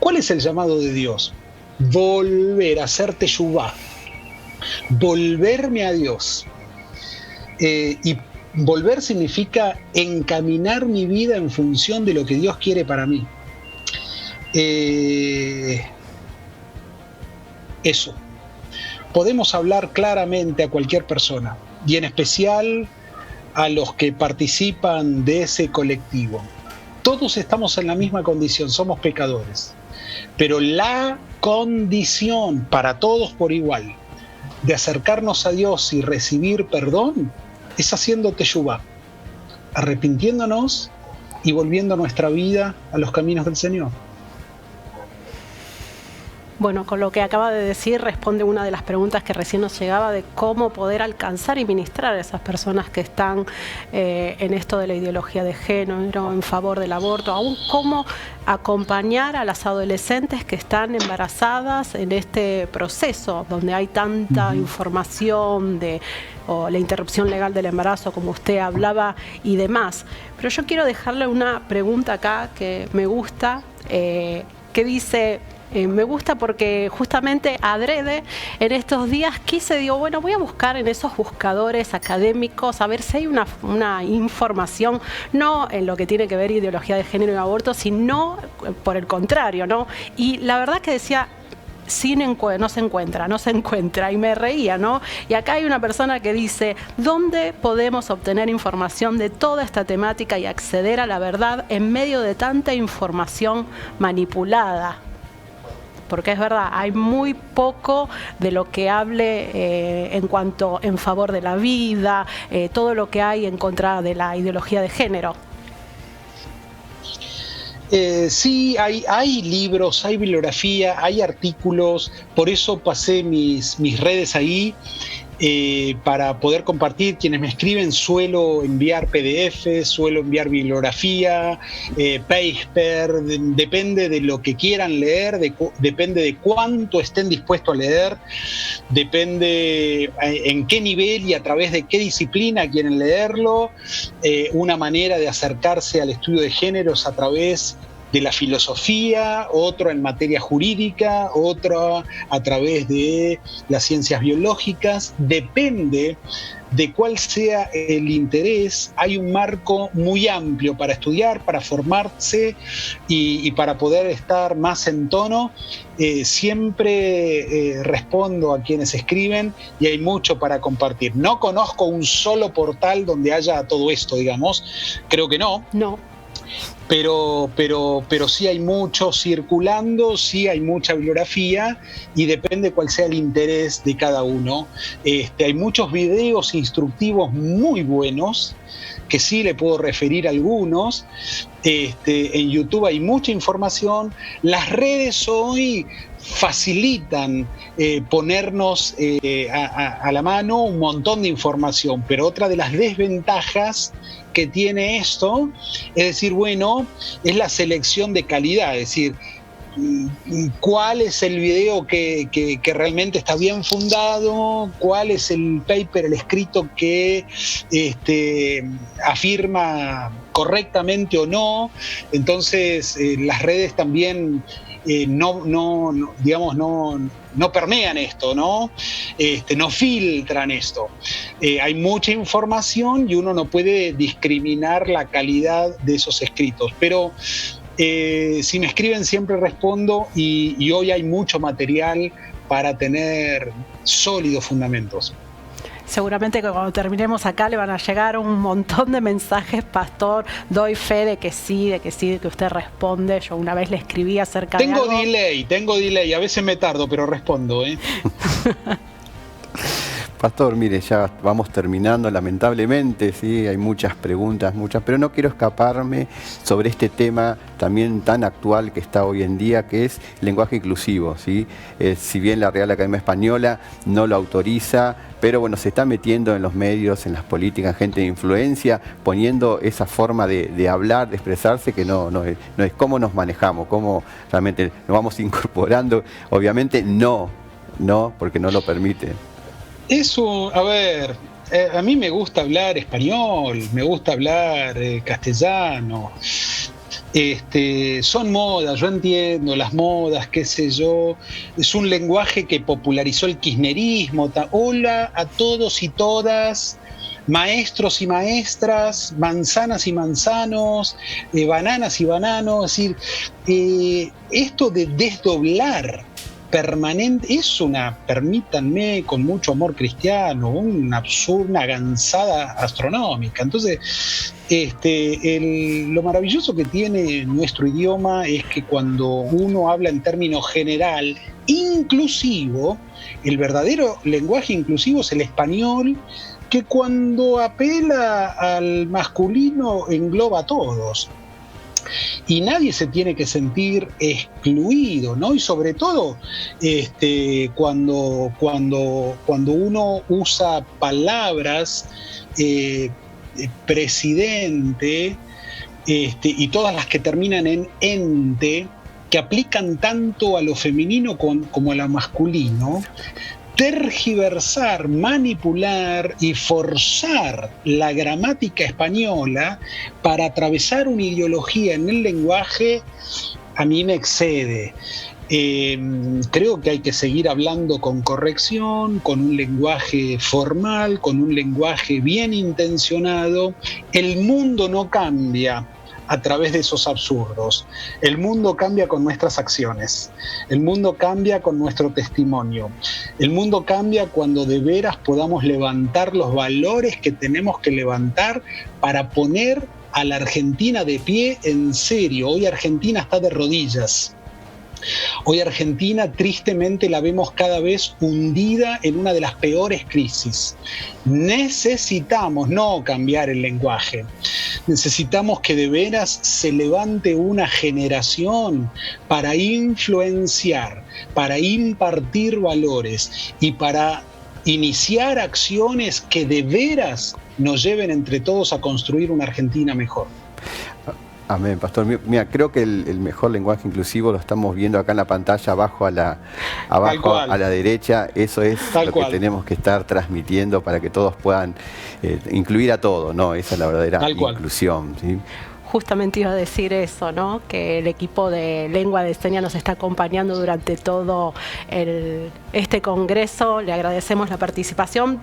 ¿Cuál es el llamado de Dios? Volver a hacer teshuvah, volverme a Dios. Y volver significa encaminar mi vida en función de lo que Dios quiere para mí. Eso. Podemos hablar claramente a cualquier persona, y en especial a los que participan de ese colectivo. Todos estamos en la misma condición, somos pecadores. Pero la condición para todos por igual de acercarnos a Dios y recibir perdón es haciendo teshuvah, arrepintiéndonos y volviendo nuestra vida a los caminos del Señor. Bueno, con lo que acaba de decir responde una de las preguntas que recién nos llegaba de cómo poder alcanzar y ministrar a esas personas que están en esto de la ideología de género, en favor del aborto, aún cómo acompañar a las adolescentes que están embarazadas en este proceso donde hay tanta información o la interrupción legal del embarazo, como usted hablaba, y demás. Pero yo quiero dejarle una pregunta acá que me gusta, que dice: Me gusta porque justamente adrede en estos días digo, bueno, voy a buscar en esos buscadores académicos a ver si hay una información, no en lo que tiene que ver ideología de género y aborto, sino por el contrario, ¿no? Y la verdad que decía, no se encuentra, y me reía, ¿no? Y acá hay una persona que dice, ¿dónde podemos obtener información de toda esta temática y acceder a la verdad en medio de tanta información manipulada? Porque es verdad, hay muy poco de lo que hable en favor de la vida, todo lo que hay en contra de la ideología de género. Sí, hay libros, hay bibliografía, hay artículos, por eso pasé mis redes ahí. Para poder compartir. Quienes me escriben, suelo enviar PDF, suelo enviar bibliografía, paper, depende de lo que quieran leer, depende de cuánto estén dispuestos a leer, depende en qué nivel y a través de qué disciplina quieren leerlo. Una manera de acercarse al estudio de géneros a través de la filosofía, otro en materia jurídica, otro a través de las ciencias biológicas. Depende de cuál sea el interés. Hay un marco muy amplio para estudiar, para formarse y para poder estar más en tono. Siempre respondo a quienes escriben y hay mucho para compartir. No conozco un solo portal donde haya todo esto, digamos. Creo que no. No. Pero sí hay mucho circulando, sí hay mucha bibliografía y depende cuál sea el interés de cada uno. Hay muchos videos instructivos muy buenos, que sí le puedo referir algunos. En YouTube hay mucha información. Las redes hoy facilitan ponernos a la mano un montón de información, pero otra de las desventajas que tiene esto es decir, bueno, es la selección de calidad, es decir, cuál es el video que realmente está bien fundado, cuál es el paper, el escrito que afirma correctamente o no. Entonces las redes también no permean esto, no filtran esto. Hay mucha información y uno no puede discriminar la calidad de esos escritos, pero si me escriben siempre respondo y hoy hay mucho material para tener sólidos fundamentos. Seguramente que cuando terminemos acá le van a llegar un montón de mensajes, Pastor. Doy fe de que sí, de que usted responde. Yo una vez le escribí acerca de algo. Tengo delay, a veces me tardo, pero respondo, Pastor, mire, ya vamos terminando, lamentablemente, sí, hay muchas preguntas, pero no quiero escaparme sobre este tema también tan actual que está hoy en día, que es el lenguaje inclusivo, ¿sí? Si bien la Real Academia Española no lo autoriza, pero bueno, se está metiendo en los medios, en las políticas, gente de influencia, poniendo esa forma de hablar, de expresarse, que no es cómo nos manejamos, cómo realmente nos vamos incorporando. Obviamente no, porque no lo permite. Eso, a ver, a mí me gusta hablar español, me gusta hablar castellano. Son modas, yo entiendo las modas, qué sé yo. Es un lenguaje que popularizó el kirchnerismo. Hola a todos y todas, maestros y maestras, manzanas y manzanos, bananas y bananos. Es decir, esto de desdoblar permanente es permítanme con mucho amor cristiano, una absurda gansada astronómica. Entonces, lo maravilloso que tiene nuestro idioma es que cuando uno habla en términos general, inclusivo, el verdadero lenguaje inclusivo es el español, que cuando apela al masculino engloba a todos. Y nadie se tiene que sentir excluido, ¿no? Y sobre todo cuando uno usa palabras presidente y todas las que terminan en ente, que aplican tanto a lo femenino como a lo masculino, tergiversar, manipular y forzar la gramática española para atravesar una ideología en el lenguaje, a mí me excede. Creo que hay que seguir hablando con corrección, con un lenguaje formal, con un lenguaje bien intencionado. El mundo no cambia a través de esos absurdos. El mundo cambia con nuestras acciones. El mundo cambia con nuestro testimonio. El mundo cambia cuando de veras podamos levantar los valores que tenemos que levantar para poner a la Argentina de pie en serio. Hoy Argentina está de rodillas. Hoy Argentina tristemente la vemos cada vez hundida en una de las peores crisis. Necesitamos no cambiar el lenguaje, necesitamos que de veras se levante una generación para influenciar, para impartir valores y para iniciar acciones que de veras nos lleven entre todos a construir una Argentina mejor. Amén, pastor. Mira, creo que el mejor lenguaje inclusivo lo estamos viendo acá en la pantalla, abajo a la derecha. Eso es lo que tenemos que estar transmitiendo para que todos puedan incluir a todos, ¿no? Esa es la verdadera inclusión, ¿sí? Justamente iba a decir eso, ¿no? Que el equipo de lengua de señas nos está acompañando durante todo este congreso. Le agradecemos la participación.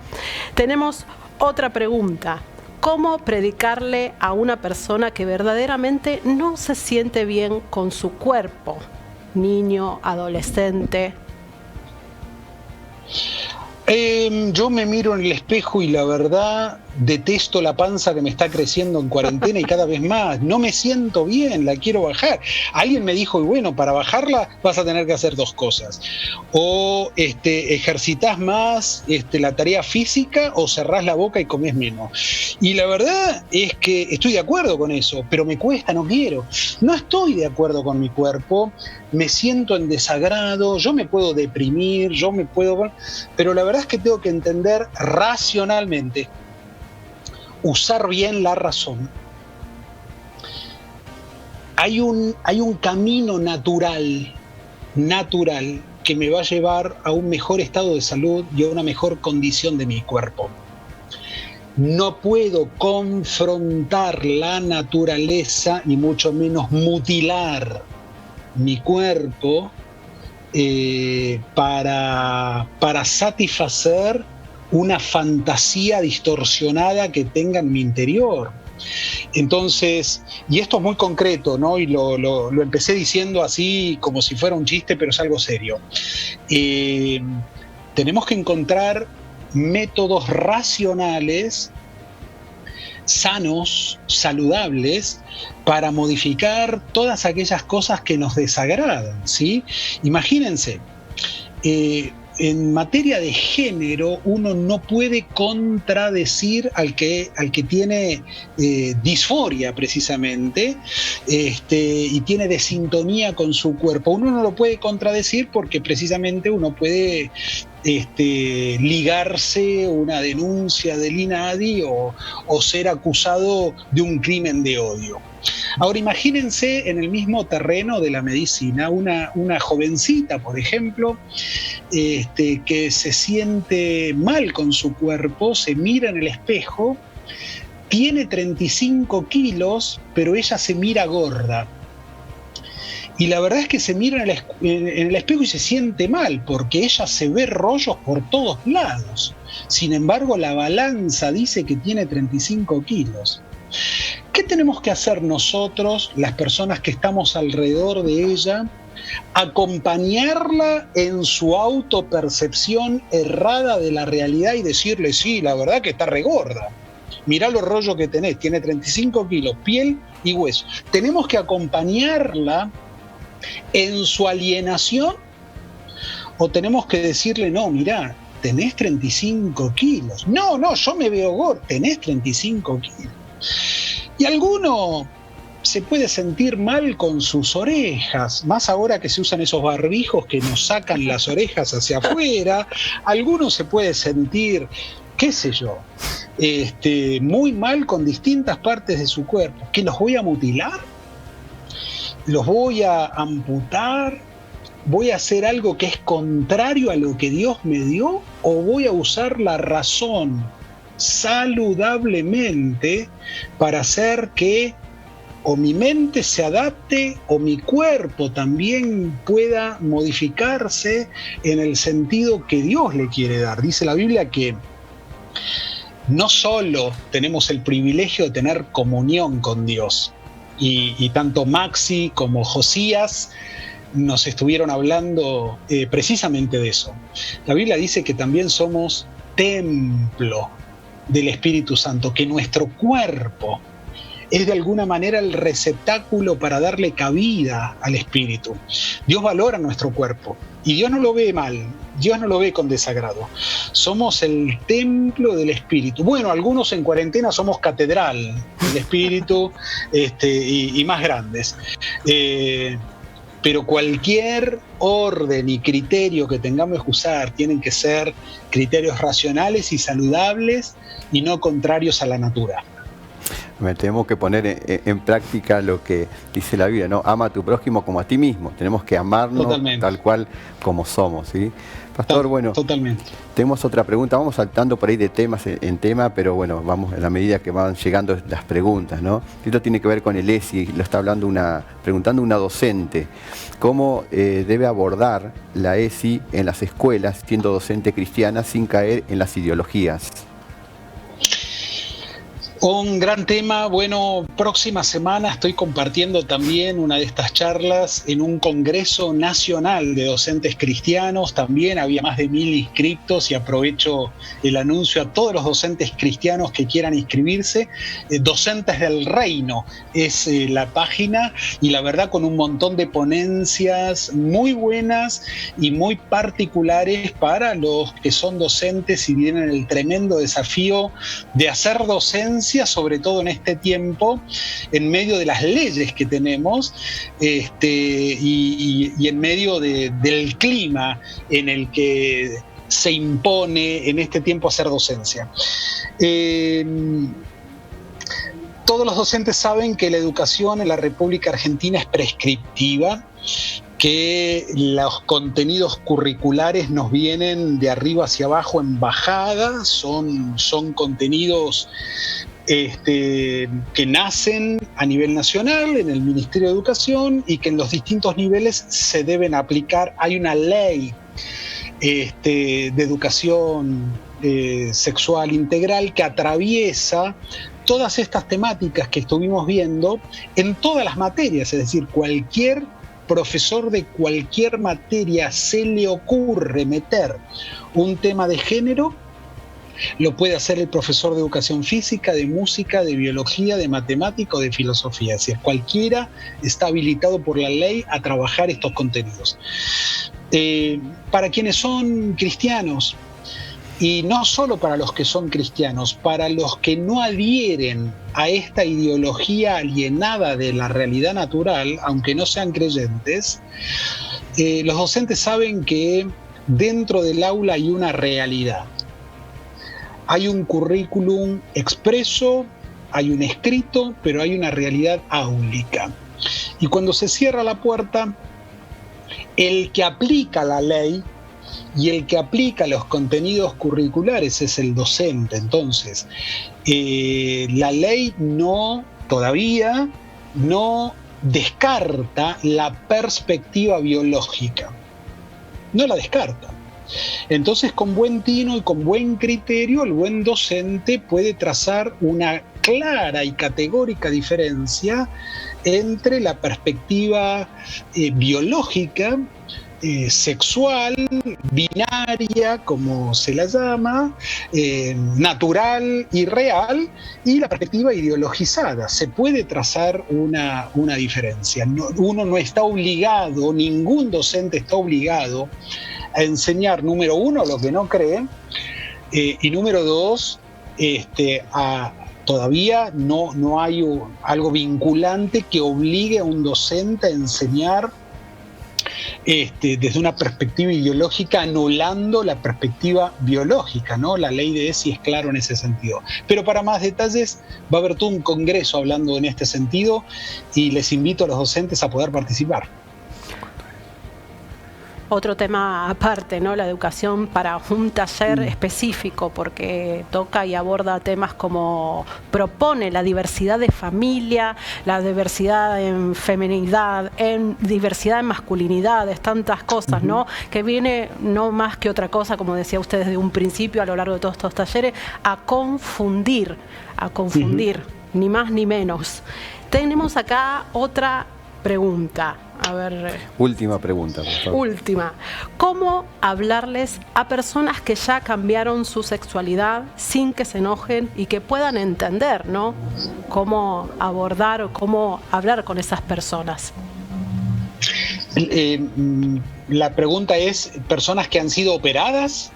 Tenemos otra pregunta. ¿Cómo predicarle a una persona que verdaderamente no se siente bien con su cuerpo? Niño, adolescente. Yo me miro en el espejo y la verdad detesto la panza que me está creciendo en cuarentena y cada vez más. No me siento bien, la quiero bajar. Alguien me dijo, y bueno, para bajarla vas a tener que hacer dos cosas. O ejercitas más la tarea física o cerrás la boca y comés menos. Y la verdad es que estoy de acuerdo con eso, pero me cuesta, no quiero. No estoy de acuerdo con mi cuerpo, me siento en desagrado, yo me puedo deprimir, pero la verdad es que tengo que entender racionalmente, usar bien la razón. Hay un camino natural que me va a llevar a un mejor estado de salud y a una mejor condición de mi cuerpo. No puedo confrontar la naturaleza y mucho menos mutilar mi cuerpo para satisfacer una fantasía distorsionada que tenga en mi interior. Entonces, y esto es muy concreto, ¿no? Y lo empecé diciendo así como si fuera un chiste, pero es algo serio. Tenemos que encontrar métodos racionales, sanos, saludables, para modificar todas aquellas cosas que nos desagradan, ¿sí? Imagínense, en materia de género, uno no puede contradecir al que tiene disforia precisamente, y tiene desintonía con su cuerpo. Uno no lo puede contradecir porque precisamente uno puede ligarse una denuncia del INADI o ser acusado de un crimen de odio. Ahora imagínense en el mismo terreno de la medicina una jovencita, por ejemplo, que se siente mal con su cuerpo, se mira en el espejo, tiene 35 kilos, pero ella se mira gorda. Y la verdad es que se mira en el espejo y se siente mal, porque ella se ve rollos por todos lados. Sin embargo, la balanza dice que tiene 35 kilos. ¿Qué tenemos que hacer nosotros, las personas que estamos alrededor de ella? Acompañarla en su autopercepción errada de la realidad y decirle, sí, la verdad que está regorda. Mirá los rollos que tenés, tiene 35 kilos, piel y hueso. Tenemos que acompañarla en su alienación, o tenemos que decirle, no, mirá, tenés 35 kilos. No, yo me veo gordo, tenés 35 kilos. Y alguno se puede sentir mal con sus orejas, más ahora que se usan esos barbijos que nos sacan las orejas hacia afuera. Alguno se puede sentir, qué sé yo, muy mal con distintas partes de su cuerpo. ¿Que los voy a mutilar? ¿Los voy a amputar? ¿Voy a hacer algo que es contrario a lo que Dios me dio? ¿O voy a usar la razón saludablemente para hacer que o mi mente se adapte o mi cuerpo también pueda modificarse en el sentido que Dios le quiere dar. Dice la Biblia que no solo tenemos el privilegio de tener comunión con Dios, y tanto Maxi como Josías nos estuvieron hablando precisamente de eso. La Biblia dice que también somos templo del Espíritu Santo, que nuestro cuerpo es de alguna manera el receptáculo para darle cabida al Espíritu. Dios valora nuestro cuerpo y Dios no lo ve mal, Dios no lo ve con desagrado. Somos el templo del Espíritu. Bueno, algunos en cuarentena somos catedral del Espíritu y más grandes. Pero cualquier orden y criterio que tengamos que usar tienen que ser criterios racionales y saludables y no contrarios a la natura. Tenemos que poner en práctica lo que dice la Biblia, ¿no? Ama a tu prójimo como a ti mismo. Tenemos que amarnos tal cual como somos, ¿sí? Pastor, bueno, totalmente. Tenemos otra pregunta. Vamos saltando por ahí de temas en tema, pero bueno, vamos en la medida que van llegando las preguntas, ¿no? Esto tiene que ver con el ESI, lo está preguntando una docente. ¿Cómo debe abordar la ESI en las escuelas, siendo docente cristiana, sin caer en las ideologías? Un gran tema. Bueno, próxima semana estoy compartiendo también una de estas charlas en un congreso nacional de docentes cristianos. También había más de 1000 inscriptos y aprovecho el anuncio a todos los docentes cristianos que quieran inscribirse. Docentes del Reino es la página, y la verdad con un montón de ponencias muy buenas y muy particulares para los que son docentes y tienen el tremendo desafío de hacer docencia, sobre todo en este tiempo, en medio de las leyes que tenemos y en medio del clima en el que se impone en este tiempo hacer docencia. Todos los docentes saben que la educación en la República Argentina es prescriptiva, que los contenidos curriculares nos vienen de arriba hacia abajo en bajada, son contenidos que nacen a nivel nacional en el Ministerio de Educación y que en los distintos niveles se deben aplicar. Hay una ley de educación sexual integral que atraviesa todas estas temáticas que estuvimos viendo en todas las materias, es decir, cualquier profesor de cualquier materia se le ocurre meter un tema de género, lo puede hacer el profesor de educación física, de música, de biología, de matemática o de filosofía. Es decir, cualquiera está habilitado por la ley a trabajar estos contenidos. Para quienes son cristianos, y no solo para los que son cristianos, para los que no adhieren a esta ideología alienada de la realidad natural, aunque no sean creyentes, los docentes saben que dentro del aula hay una realidad. Hay un currículum expreso, hay un escrito, pero hay una realidad áulica. Y cuando se cierra la puerta, el que aplica la ley y el que aplica los contenidos curriculares es el docente. Entonces, la ley todavía no descarta la perspectiva biológica. No la descarta. Entonces, con buen tino y con buen criterio, el buen docente puede trazar una clara y categórica diferencia entre la perspectiva biológica, sexual, binaria, como se la llama, natural y real, y la perspectiva ideologizada. Se puede trazar una diferencia. Uno no está obligado, ningún docente está obligado a enseñar, número uno, lo que no cree, y número dos, todavía no hay algo vinculante que obligue a un docente a enseñar desde una perspectiva ideológica, anulando la perspectiva biológica, ¿no? La ley de ESI es claro en ese sentido. Pero para más detalles va a haber todo un congreso hablando en este sentido y les invito a los docentes a poder participar. otro tema aparte, ¿no? La educación para un taller específico, porque toca y aborda temas como propone la diversidad de familia, la diversidad en feminidad, en diversidad en masculinidades, tantas cosas, ¿no? Que viene no más que otra cosa, como decía usted desde un principio a lo largo de todos estos talleres, a confundir, ni más ni menos. Tenemos acá otra pregunta. A ver. Última pregunta, por favor. Última. ¿Cómo hablarles a personas que ya cambiaron su sexualidad sin que se enojen y que puedan entender, ¿no? Cómo abordar o cómo hablar con esas personas. La pregunta es, ¿personas que han sido operadas?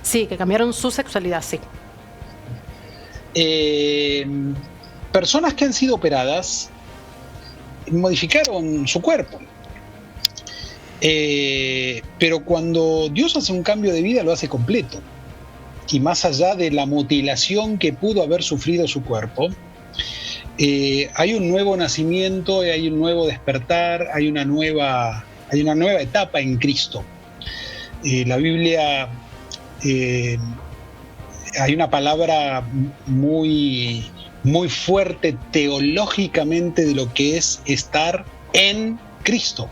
Sí, que cambiaron su sexualidad, sí. Personas que han sido operadas modificaron su cuerpo. Pero cuando Dios hace un cambio de vida, lo hace completo. Y más allá de la mutilación que pudo haber sufrido su cuerpo, hay un nuevo nacimiento, hay un nuevo despertar, hay una nueva etapa en Cristo. La Biblia, hay una palabra muy fuerte teológicamente de lo que es estar en Cristo.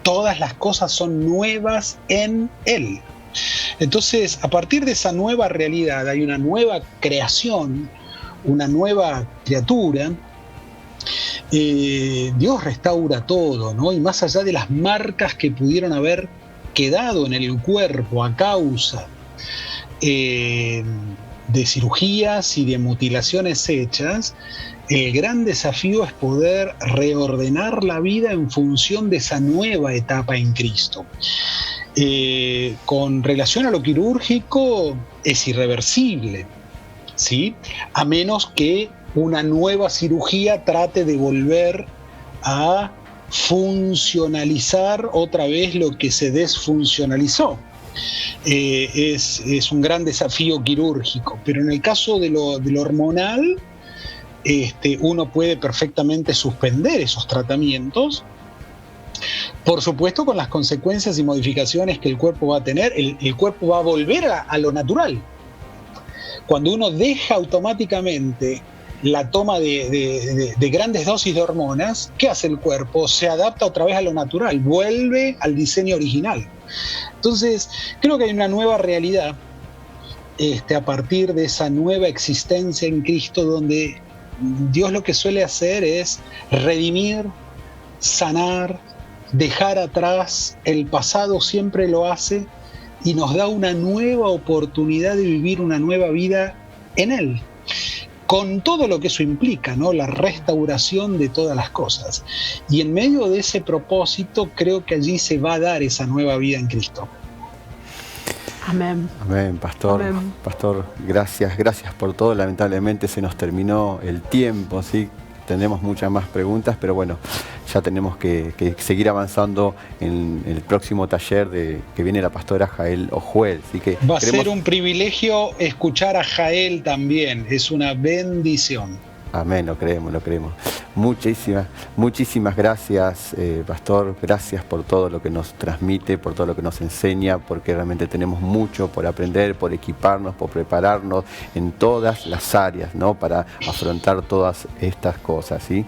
Todas las cosas son nuevas en Él. Entonces, a partir de esa nueva realidad, hay una nueva creación, una nueva criatura. Dios restaura todo, ¿no? Y más allá de las marcas que pudieron haber quedado en el cuerpo a causa de cirugías y de mutilaciones hechas, el gran desafío es poder reordenar la vida en función de esa nueva etapa en Cristo. Con relación a lo quirúrgico, es irreversible, ¿sí? A menos que una nueva cirugía trate de volver a funcionalizar otra vez lo que se desfuncionalizó. Es un gran desafío quirúrgico, pero en el caso de lo hormonal, uno puede perfectamente suspender esos tratamientos, por supuesto con las consecuencias y modificaciones que el cuerpo va a tener. El cuerpo va a volver a lo natural. Cuando uno deja automáticamente la toma de grandes dosis de hormonas, ¿qué hace el cuerpo? Se adapta otra vez a lo natural, vuelve al diseño original. Entonces, creo que hay una nueva realidad a partir de esa nueva existencia en Cristo, donde Dios lo que suele hacer es redimir, sanar, dejar atrás el pasado, siempre lo hace, y nos da una nueva oportunidad de vivir una nueva vida en Él, con todo lo que eso implica, ¿no? La restauración de todas las cosas. Y en medio de ese propósito, creo que allí se va a dar esa nueva vida en Cristo. Amén. Amén, pastor. Amén. Pastor, gracias por todo. Lamentablemente se nos terminó el tiempo, ¿sí? Tenemos muchas más preguntas, pero bueno, ya tenemos que seguir avanzando en el próximo taller que viene la pastora Jael Ojuel. Así que va a ser un privilegio escuchar a Jael también, es una bendición. Amén, lo creemos. Muchísimas gracias, pastor. Gracias por todo lo que nos transmite, por todo lo que nos enseña, porque realmente tenemos mucho por aprender, por equiparnos, por prepararnos en todas las áreas, ¿no? Para afrontar todas estas cosas, ¿sí?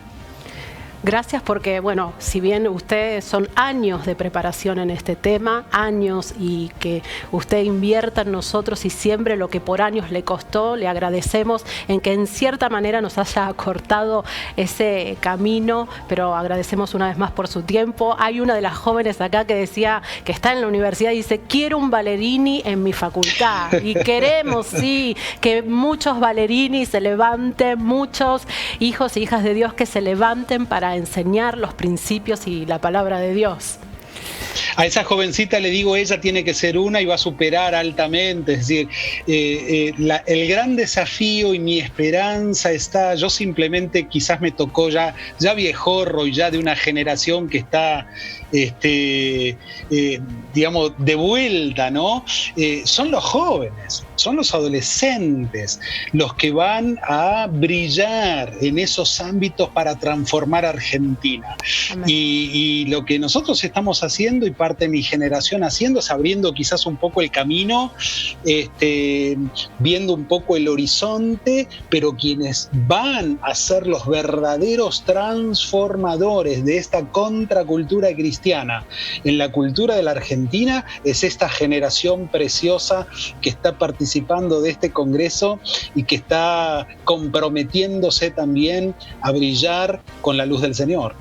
Gracias porque, bueno, si bien ustedes son años de preparación en este tema, años, y que usted invierta en nosotros y siembre lo que por años le costó, le agradecemos en que en cierta manera nos haya acortado ese camino, pero agradecemos una vez más por su tiempo. Hay una de las jóvenes acá que decía que está en la universidad y dice, quiero un ballerini en mi facultad. Y queremos, sí, que muchos ballerini se levanten, muchos hijos e hijas de Dios que se levanten para enseñar los principios y la palabra de Dios. A esa jovencita le digo, ella tiene que ser una y va a superar altamente. Es decir, el gran desafío y mi esperanza está, yo simplemente quizás me tocó ya viejorro y ya de una generación que está, digamos, de vuelta, ¿no? Son los jóvenes, son los adolescentes los que van a brillar en esos ámbitos para transformar Argentina. Y lo que nosotros estamos haciendo y parte de mi generación haciendo, es abriendo quizás un poco el camino, viendo un poco el horizonte, pero quienes van a ser los verdaderos transformadores de esta contracultura cristiana en la cultura de la Argentina es esta generación preciosa que está participando de este congreso y que está comprometiéndose también a brillar con la luz del Señor.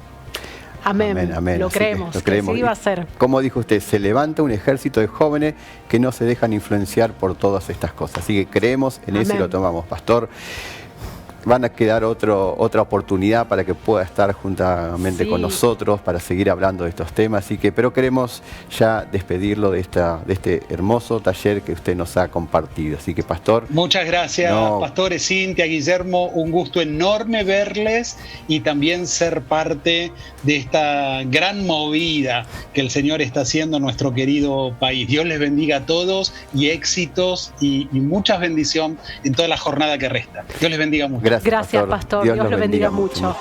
Amén, amén, amén. Lo creemos, que sí va a ser. Como dijo usted, se levanta un ejército de jóvenes que no se dejan influenciar por todas estas cosas. Así que creemos en eso y lo tomamos, pastor. Van a quedar otra oportunidad para que pueda estar juntamente con nosotros para seguir hablando de estos temas. Así que, pero queremos ya despedirlo de este hermoso taller que usted nos ha compartido. Así que, pastor. Muchas gracias, pastores, Cintia, Guillermo. Un gusto enorme verles y también ser parte de esta gran movida que el Señor está haciendo en nuestro querido país. Dios les bendiga a todos y éxitos y muchas bendiciones en toda la jornada que resta. Dios les bendiga mucho. Gracias, pastor. Dios lo bendiga mucho.